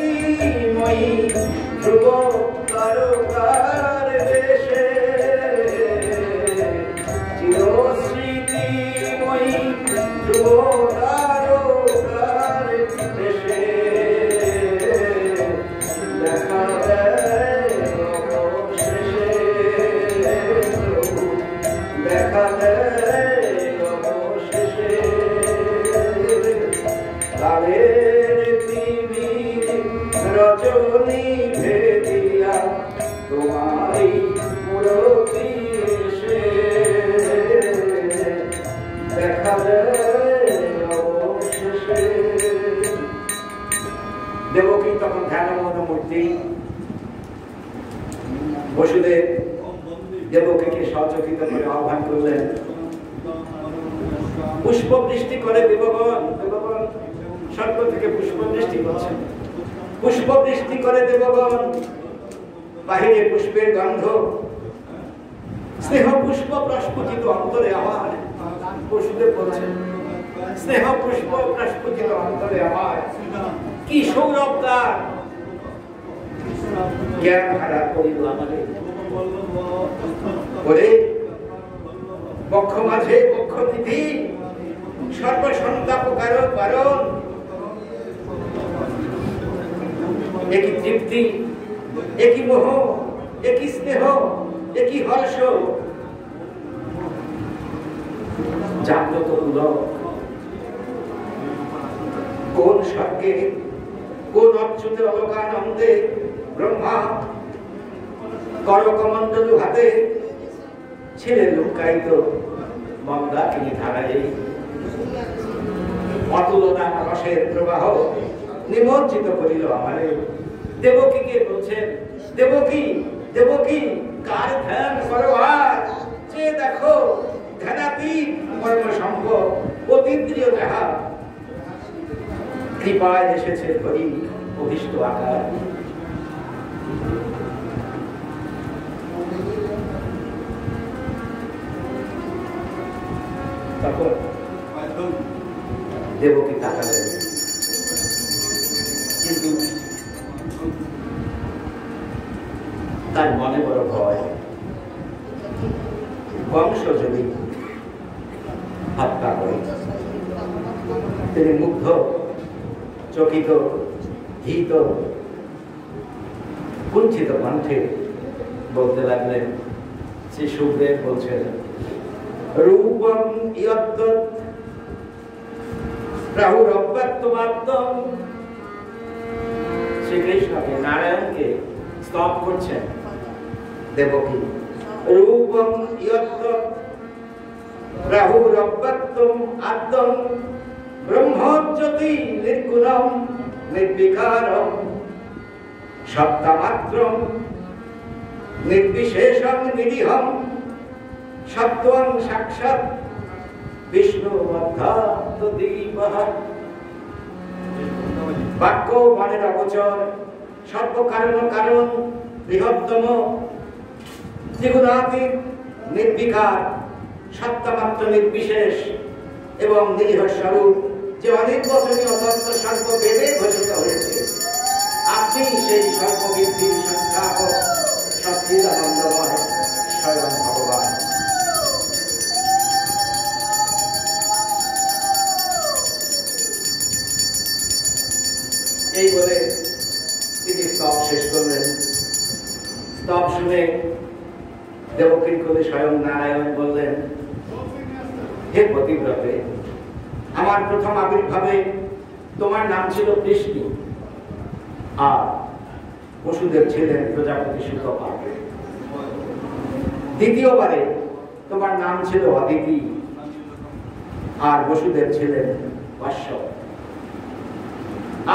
ধ্রুব তারকার দেশে, চিরস্মৃতিময়ী ধ্রুব তারকার দেশে, দেখা দেয় অবশেষে প্রভু, দেখা দেয় অবশেষে কালের তিমির রজনী ভেদিয়া তোমারি মূরতি এসে, দেখা দেয় অবশেষে। দেবকী তখন ধ্যানমগ্ন মূর্তি। বসুদেব দেবকীকে সচকিত করে আহ্বান করলেন, পুষ্প বৃষ্টি করে দেবগণ। দেবগণ স্বর্গ থেকে পুষ্প বৃষ্টি করছেন, পুষ্প বৃষ্টি করে দেবগণ। বাহিরে পুষ্পের গন্ধ, স্নেহ পুষ্প প্রস্ফুটিত অন্তরে আমার। বসুদেব বলছেন, স্নেহ পুষ্প প্রস্ফুটিত অন্তরে আমার, কি সৌরভ তার। জ্ঞান হারা করিল আমারে বলে, বক্ষ মাঝে বক্ষ নিধি সর্বসন্তাপকার কারণ। একই তৃপ্তি, একই মোহ, একই স্নেহ, একই হর্ষ, জাগ্রত পুলক। কোন স্বর্গে, কোন অচ্যুতে অলোকানন্দে ব্রহ্মা করকমণ্ডলু হাতে ছেলে লুকায়িত মন্দাকিনী ধারায় অতুলনা রসের প্রবাহ নিমজ্জিত করিল আমারে। দেবকীকে বলছেন, দেবকী, দেবকী, কার ধ্যান করো আজ, যে দেখো ধ্যানাতীত কর্ম সম্ভব অতীন্দ্রিয় যাহা, কৃপায় এসেছে হরি অভিষ্ট আকার। তখন দেবকী তাকালেন, কিন্তু তার মনে বড় ভয়, বংশ যদি হত্যা করে। তিনি মুগ্ধ, চকিত, ভীত, কুণ্ঠিত কণ্ঠে বলতে লাগলেন। শ্রী সুখদেব বলছেন, রূপম ইয়দ্দৎ রাহুরব্যত্বমাত্তম। শ্রীকৃষ্ণকে, নারায়ণকে স্তব করছেন দেবকী। রূপম ইয়দ্দৎ রাহুরব্যত্বম আদ্যম ব্রহ্মজ্যোতি নির্গুণম নির্বিকারম সত্তামাত্রম নির্বিশেষম নিরীহম সত্ত্বং সাক্ষাৎ বিষ্ণু অধ্যাত্ম দীপঃ। মনের অগোচর, সর্বকারণ কারণ, বৃহত্তম, ত্রিগুণাতীত, নির্বিকার, সত্তামাত্র নির্বিশেষ এবং নিরীহ স্বরূপ, যে অনেক বচনীয় তত্ত্ব সর্ববেদে ঘোষিত হয়েছে, আপনি সেই সর্ববৃদ্ধির সংখ্যাপক সচ্চিদানন্দময় স্বয়ং ভগবান। এই বলে তিনি স্তব শেষ করলেন। স্তব শুনে দেবকীর কোলে স্বয়ং নারায়ণ বললেন, হে পতিব্রতে, আমার প্রথম আবির্ভাবে তোমার নাম ছিল কৃষ্ণ, আর বসুদেব ছিলেন প্রজাপতি সুতপা। দ্বিতীয়বারে তোমার নাম ছিল অদিতি, আর বসুদেব ছিলেন কাশ্যপ।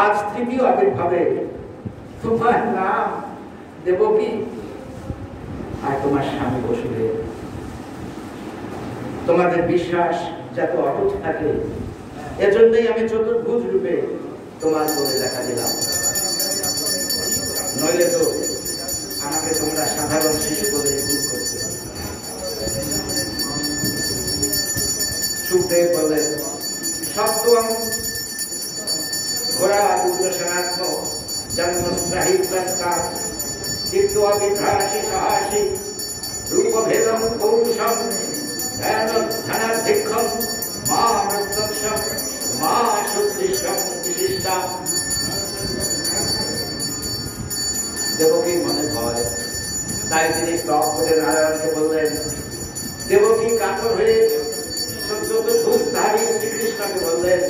আজ তৃতীয় আবির্ভাবে তোমার নাম দেবকী, আর তোমার স্বামী বসুদেব। তোমাদের বিশ্বাস যাতে অটুট থাকে, এজন্যই আমি চতুর্ভুজ রূপে তোমার কোলে দেখা দিলাম। নইলে তো আমাকে তোমরা সাধারণ শিশু বলে ভুল করতে। সুখদেব বললেন, সপ্তম ঘোড়া উগ্রসেনাত্মক জন্মস্রাহিতার চিত্ত অবিভ্রাসী সাহসী রূপভেদম পৌরুষম ধ্যানাধিক্ষম মা প্রত্যক্ষম মা সুদৃশ্যম বিশিষ্টা। দেবকীর মনে ভয়, তাই তিনি স্তব করে নারায়ণকে বললেন। দেবকী কাতর হয়ে চতুর্ভুজধারী শ্রীকৃষ্ণকে বললেন,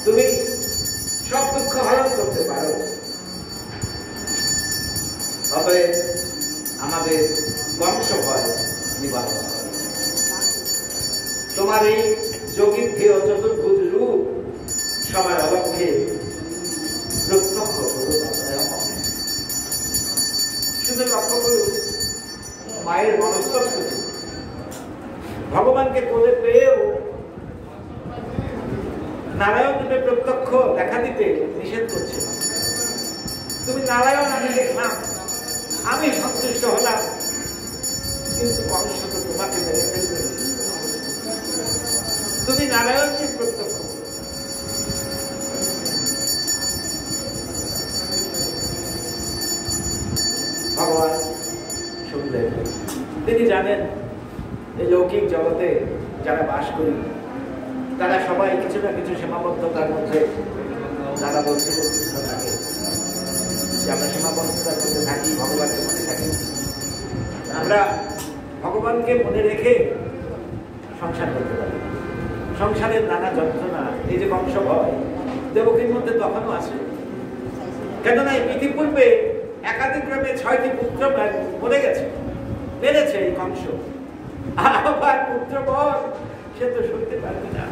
তুমি সব দুঃখ হরণ করতে পারো, অতএব আমাদের বংশ ভয় নিবারণ করো। তোমার এই যোগীর ও চতুর্ভুজ রূপ সবার অলক্ষ্যে প্রত্যক্ষ করুন। শুধু লক্ষ্য করুন, মায়ের মনস্তত্ব ভগবানকে কোলে পেয়েও নারায়ণ রূপে প্রত্যক্ষ দেখা দিতে নিষেধ করছে না। তুমি নারায়ণ আমি দেখলাম, আমি সন্তুষ্ট হলাম, কিন্তু কংস তো তোমাকে মেরে ফেলবে। তুমি নারায়ণকে প্রত্যক্ষ। ভগবান শুনলেন। তিনি জানেন এই লৌকিক জগতে যারা বাস করি তারা সবাই কিছু না কিছু সীমাবদ্ধতার মধ্যে, যারা বলছে থাকে যে আমরা সীমাবদ্ধতার মধ্যে থাকি, ভগবানকে মনে থাকি। আমরা ভগবানকে মনে রেখে সংসার করতে পারি। সংসারের নানা যন্ত্রণা, এই যে বংশ ভয় দেবকীর মধ্যে তখনও আছে। কেননা ইতিপূর্বে একাধিক্রমে 6টি পুত্র মরে গেছে, মেরেছে এই কংস। আবার পুত্র বধ সে তো সইতে পারবে না।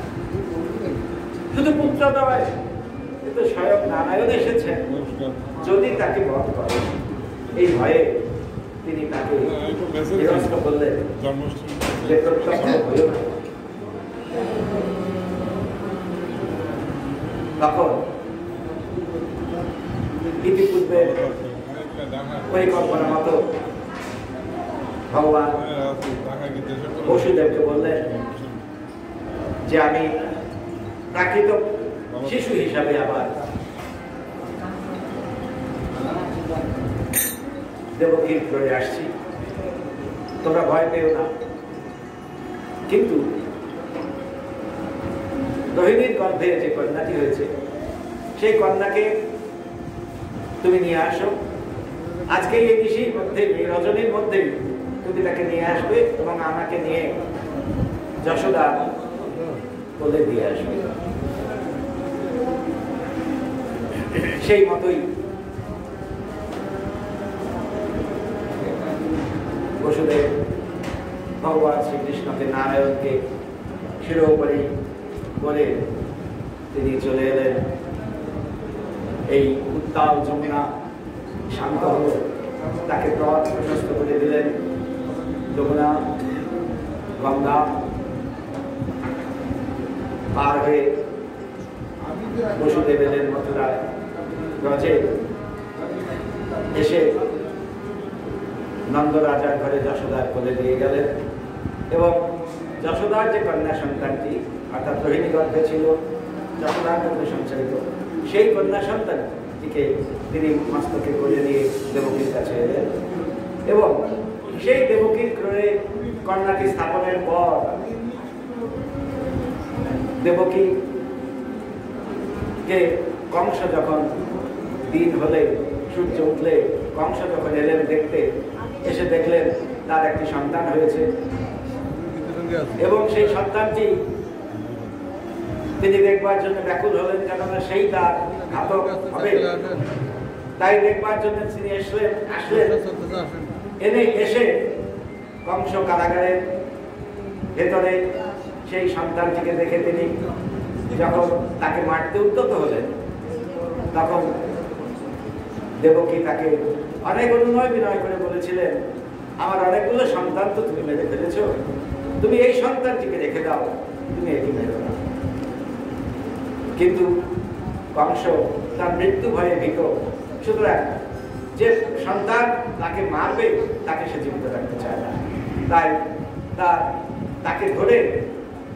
শুধু পুত্র নয়, কিন্তু স্বয়ং নারায়ণ এসেছেন যদি তাকে বধ করে। এই ভয়ে তিনি তাকে নিরস্ত করলেন যে প্রত্যক্ষ হইও না। তখন ইতিপূর্বে পরিকল্পনা মতো ভগবান বসুদেবকে বললেন যে আমি প্রাকৃত শিশু হিসাবে আবার দেবকীর ঘরে আসছি, তোমরা ভয় পেও না। কিন্তু রোহিণীর গর্ভে যে কন্যাটি হয়েছে সেই কন্যাকে তুমি নিয়ে আসো। আজকে এই নিশির মধ্যে, এই রজনীর মধ্যে তুমি তাকে নিয়ে আসবে এবং আমাকে নিয়ে যশোদা কোলে দিয়ে আসবে। সেই মতোই বসুদেব ভগবান শ্রীকৃষ্ণকে, নারায়ণকে শিরোপরি করে তিনি চলে এলেন। এই উত্তাল যমুনা শান্ত হল, তাকে পথ প্রশস্ত করে দিলেন। যমুনা গঙ্গা পার হয়ে বসুদেব এলেন মথুরায়। রজে এসে নন্দ রাজার ঘরে যশোদার কোলে দিয়ে গেলেন এবং যশোদার যে কন্যা সন্তানটি অর্থাৎ রোহিণী গর্ভে ছিল যশোদার মধ্যে সঞ্চারিত সেই কন্যা সন্তানটিকে তিনি মস্তকে কোলে নিয়ে দেবকীর কাছে এলেন এবং সেই দেবকীর ক্রয়ে কন্যাটি স্থাপনের পর দেবকীকে কংস যখন দিন হলে সূর্য উঠলে কংস যখন এলেন দেখতে এসে দেখলেন তার একটি সন্তান হয়েছে এবং সেই সন্তানটি তিনি দেখবার জন্য ব্যাকুল হলেন কেননা সেই তার ঘাতক হবে তাই দেখবার জন্য তিনি আসলেন এসে কংস কারাগারের ভেতরে সেই সন্তানটিকে দেখে তিনি যখন তাকে মারতে উদ্যত হলেন তখন দেবকী তাকে অনেক অনুনয় বিনয় করে বলেছিলেন আমার অনেকগুলো সন্তান তো তুমি মেরে ফেলেছ, তুমি এই সন্তানটিকে রেখে দাও, তুমি এটি মেরো না। কিন্তু কংস তার মৃত্যু ভয়ে ভীত, সুতরাং যে সন্তান তাকে মারবে তাকে সে জীবিত রাখতে চায় না, তাই তাকে ধরে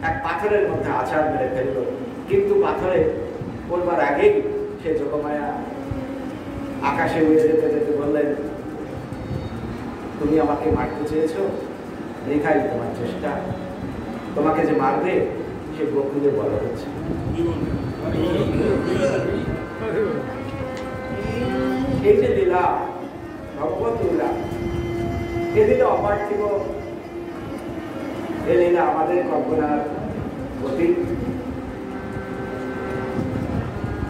এক পাথরের মধ্যে আছাড় মেরে ফেলল। কিন্তু পাথরে পড়বার আগেই সে যোগমায়া আকাশে উড়ে যেতে যেতে বললেন তুমি আমাকে মারতে চেয়েছ, রেখাই তোমার চেষ্টা, তোমাকে যে মারবে সে গোকুলে বড় হচ্ছে। এই যে লীলা ভগবত লীলা, এ লীলা অপার্থিব, এ লীলা আমাদের কল্পনার অতীত।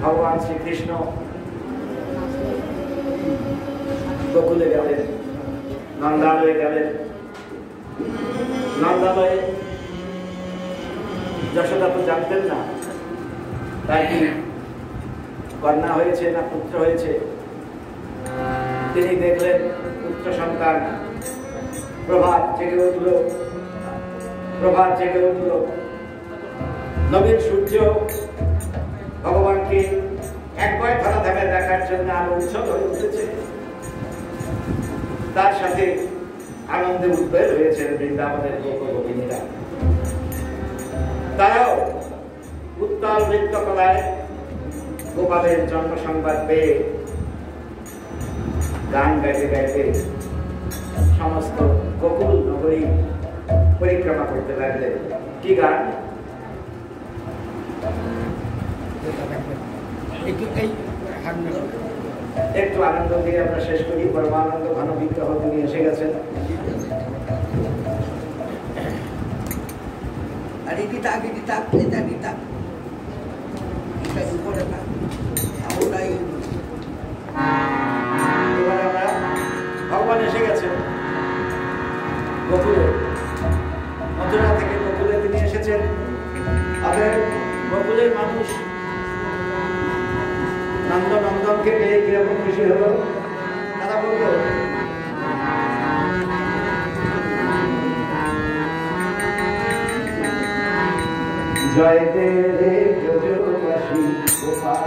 ভগবান শ্রীকৃষ্ণ গোকুলে গেলেন, নন্দালয়ে গেলেন। নন্দালয়ে যশোদা তো জানতেন না তাই কি কন্যা হয়েছে না পুত্র হয়েছে। তিনি দেখলেন পুত্র সন্তান। প্রভাত জেগে উঠল, নবীন সূর্য ভগবানকে একবার ধরাধামে দেখার জন্য আলো উৎসব হয়ে উঠেছে। তার সাথে আনন্দে উদ্বেল হয়েছেন বৃন্দাবনের গোপগোপিনীরা। তারাও উত্তাল নৃত্যকলায় গোপালের জন্ম সংবাদ পেয়ে গান গাইতে গাইতে সমস্ত গোকুল নগরী পরিক্রমা করতে লাগলেন। কি গান? একটু আনন্দ দিয়ে আমরা শেষ করি। পরমানন্দ ঘন বিগ্রহ তিনি এসে গেছেন। ভগবান এসে গেছেন গোকুলে, মথুরা থেকে গোকুলে তিনি এসেছেন। তাদের গোকুলের মানুষ নন্দনকে পেয়ে কিরকম খুশি হলো, তারা বলল জয় দেবে ব্রজবাসী গোপাল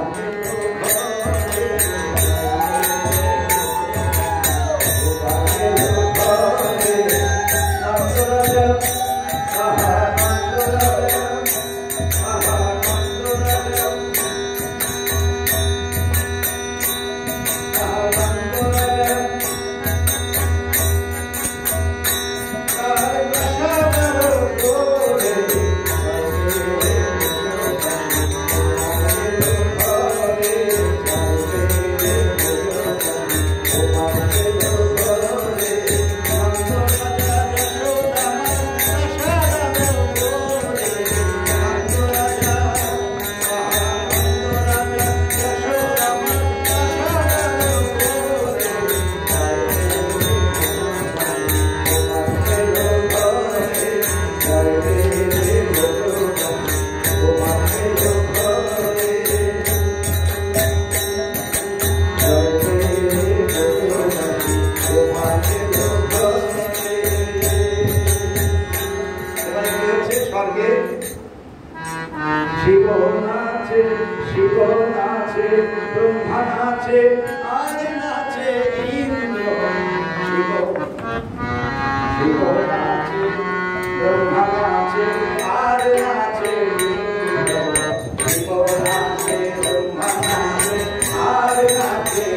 নাচে ব্রহ্মা নাচে আর নাচে ইন্দ্র শিব শিব নাচে ব্রহ্মা নাচে আর নাচে ইন্দ্র শিব নাচে ব্রহ্মা নাচে আর নাচে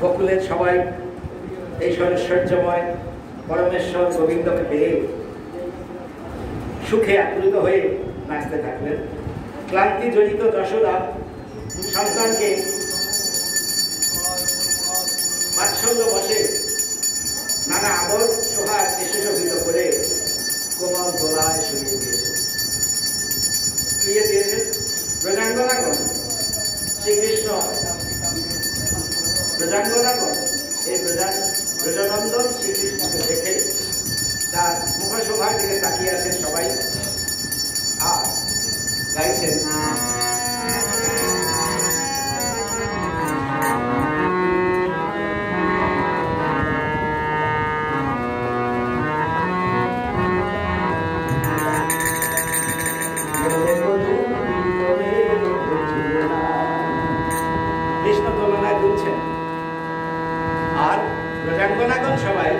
বকুলের সবাই এই ঐশ্বর্যময় পরমেশ্বর গোবিন্দকে পেয়ে সুখে আপ্লুত হয়ে নাচতে থাকলেন। ক্লান্তি জড়িত যশোদা সন্তানকে বাৎসল্য বসে নানা আদর সোহাগ বিশেষিত করে কোমল দোলায় শুয়ে দিয়েছেন ব্রজাঙ্গনাগণ। শ্রীকৃষ্ণ ব্রজাঙ্গনাগণ এই ব্রজানন্দন শ্রীকৃষ্ণকে দেখে তার মুখশোভার দিকে তাকিয়ে আছেন সবাই আর গাইছেন কৃষ্ণ তুলনায় দুলছেন আর ব্রজাঙ্গনাগণ সবাই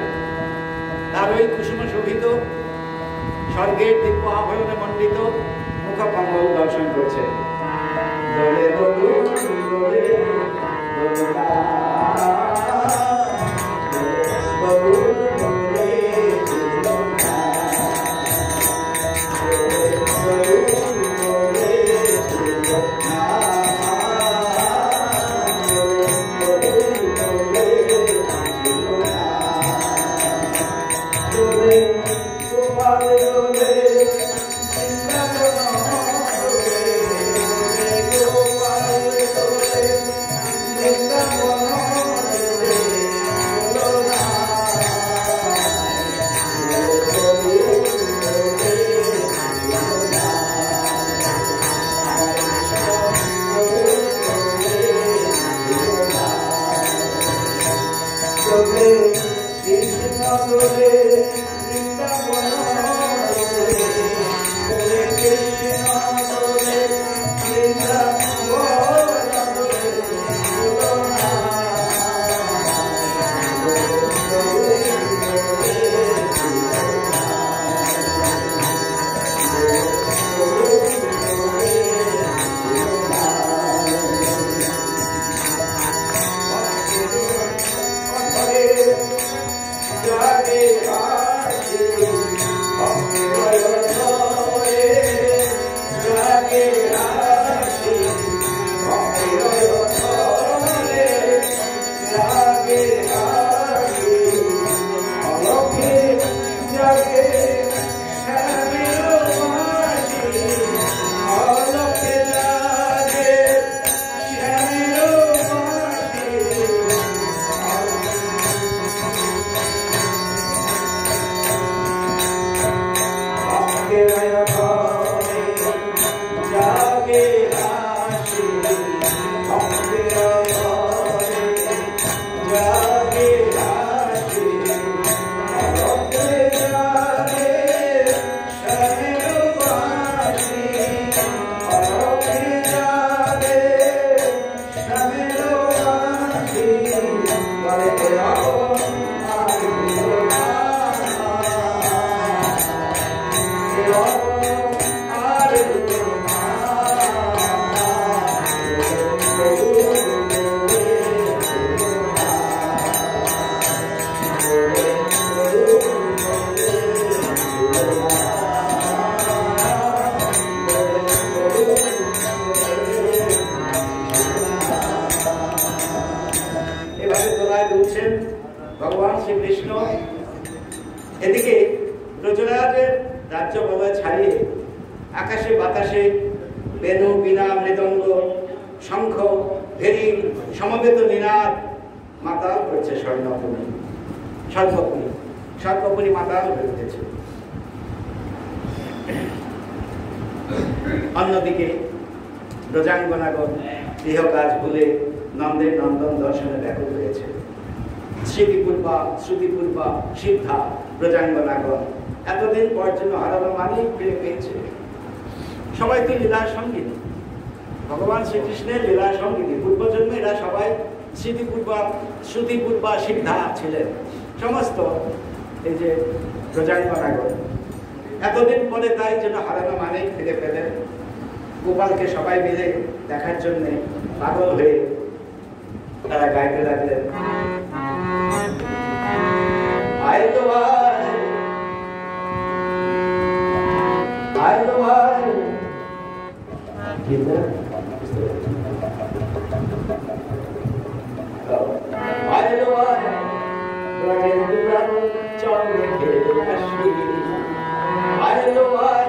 তার ওই কুসুম শোভিত স্বর্গের দিব্য আভরণে মণ্ডিত মুখকমল দর্শন করছে। দোলে দোলে দোলে ভগবান শ্রীকৃষ্ণ এদিকে ব্রজরাজের রাজ্য বলয় ছাড়িয়ে আকাশে বাতাসে বেণু বীণা মৃদঙ্গ শঙ্খ ভেরি সমবেত নিনাদ মাতাল করছে স্বর্ণপুরী সর্বপুরী সর্বপুরী মাতাল হয়ে উঠেছে। অন্যদিকে ব্রজাঙ্গনাগণ গৃহ কাজ ভুলে নন্দের নন্দন দর্শনে ব্যাকুল হয়েছে। শ্রুতিপূর্বা সিদ্ধা ব্রজাঙ্গনাগণ এতদিন পর জন্য হারানো মানেই ফিরে পেয়েছে। সবাই তো লীলার সঙ্গিনী, ভগবান শ্রীকৃষ্ণের লীলার সঙ্গিনী। পূর্বজন্মে এরা সবাই শ্রুতিপূর্বা সিদ্ধা ছিলেন সমস্ত এই যে ব্রজাঙ্গনাগণ। এতদিন পরে তাই জন্য হারানো মানেই ফিরে পেলেন। গোপালকে সবাই মিলে দেখার জন্য পাগল হয়ে তারা গাইতে লাগলেন, আয় তো ভাই, আয় তো ভাই। আয় তো ভাই, চল রেখে আসবি। আয় তো ভাই,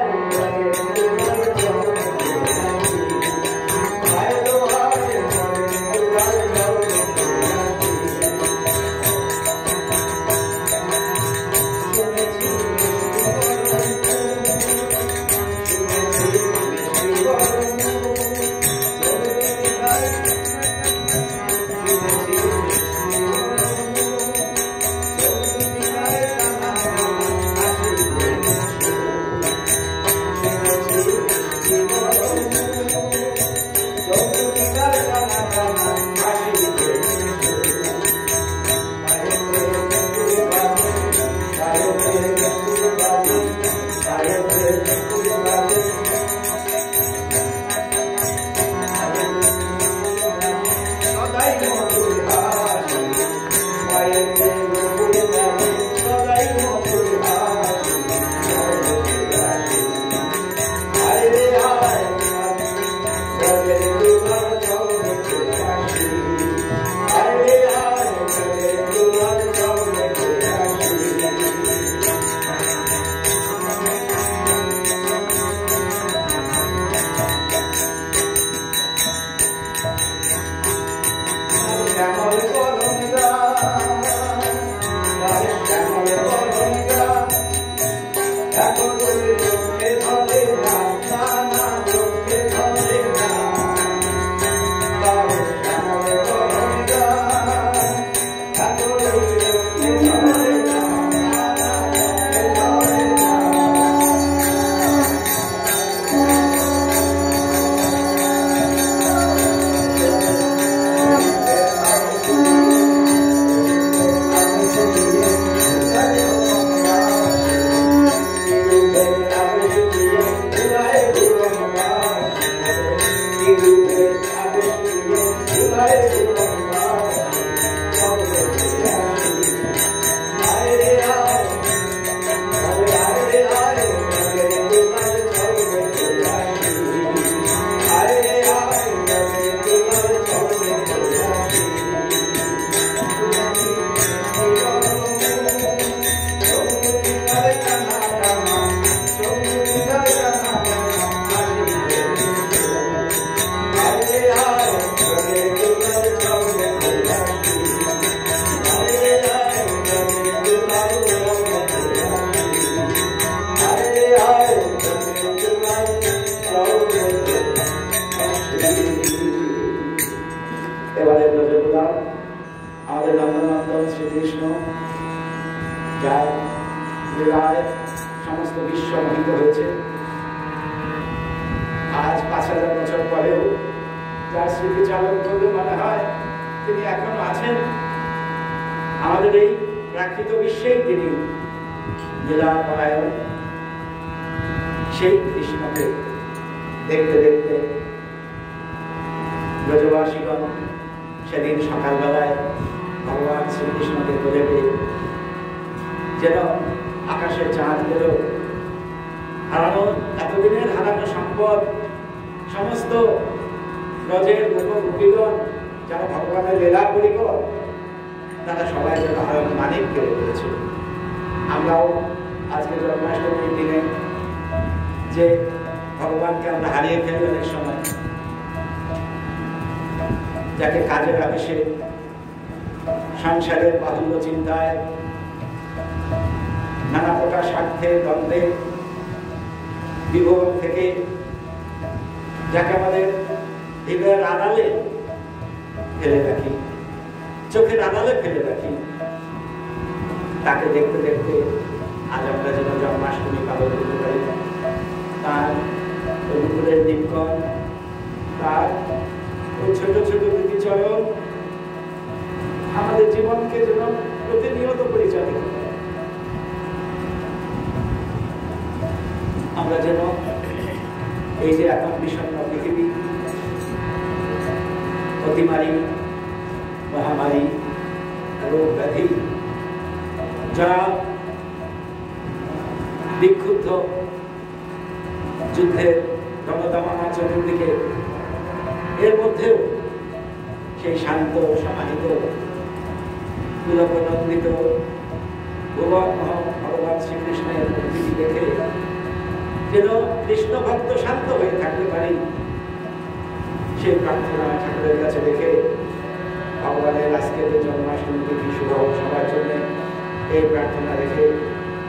সমস্ত বিশ্ব মোহিত হয়েছে। আজ 5000 বছর পরেও যার স্মৃতিচারণ করলে মনে হয় তিনি এখনো আছেন আমাদের এই প্রাকৃত বিশ্বেই। তিনি লীলাপরায়ণ। সেই কৃষ্ণকে দেখতে দেখতে ব্রজবাসীগণ সেদিন সকালবেলায় ভগবান শ্রীকৃষ্ণকে কোলে পেয়ে যেন আকাশের চাঁদ পেল। হারানো এতদিনের হারানো সম্পদ, সমস্ত ব্রজের গোপগোপীগণ যারা ভগবানের লীলা পরিকর, তারা সবাই যেন আরো মানিক পেয়ে পেয়েছে। আমরাও আজকে জন্মাষ্টমীর দিনে যে ভগবানকে আমরা হারিয়ে ফেলি অনেক সময়, যাকে কাজের আবেশে, সংসারের বাহুল্য চিন্তায়, নানা প্রকার স্বার্থে দ্বন্দ্বে বিভোগ থেকে, যাকে আমাদের হৃদয়ের আড়ালে ফেলে রাখি, চোখের আড়ালে ফেলে রাখি, তাকে দেখতে দেখতে আজ আমরা যেন জন্মাষ্টমী পালন করতে পারি। তার অনুকূলের দিকক্ষণ, তার ওই ছোট ছোট দুটি চরণ আমাদের জীবনকে যেন প্রতিনিয়ত পরিচালিত করে। আমরা যেন এই যে এখন বিষণ্ণ পৃথিবী, অতিমারী, মহামারী, রোগ ব্যাধি, যারা বিক্ষুব্ধ যুদ্ধের রণদামানা চতুর্দিকে, এর মধ্যেও সেই শান্ত সমাহিত পুলকনন্দিত ভগবান ভগবান শ্রীকৃষ্ণের মূর্তিটি দেখে যেন কৃষ্ণ ভক্ত শান্ত হয়ে থাকতে পারি, সেই প্রার্থনা ঠাকুরের কাছে রেখে ভগবানের আজকের জন্মাষ্টমী তিথি শুভ হোক সবার জন্য, এই প্রার্থনা রেখে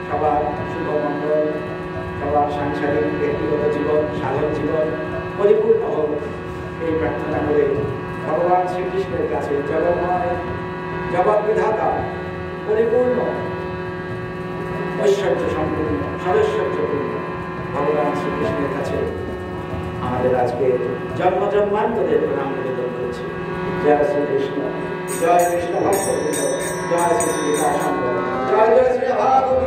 সবার শুভ মঙ্গল, সবার সাংসারিক ব্যক্তিগত জীবন, সাধন জীবন পরিপূর্ণ হোক, এই প্রার্থনা করে ভগবান শ্রীকৃষ্ণের কাছে জগন্ময় জগৎ বিধাতা পরিপূর্ণ ঐশ্বর্য সম্পূর্ণ সরৈশ্বর্যপূর্ণ ভগবান শ্রীকৃষ্ণের কাছে আমাদের আজকে জন্ম জন্মান্তরের প্রণাম নিবেদন করেছি। জয় শ্রীকৃষ্ণ, জয় কৃষ্ণ ভক্ত, জয় শ্রী শ্রী জয় জয় শ্রী ভাগবত।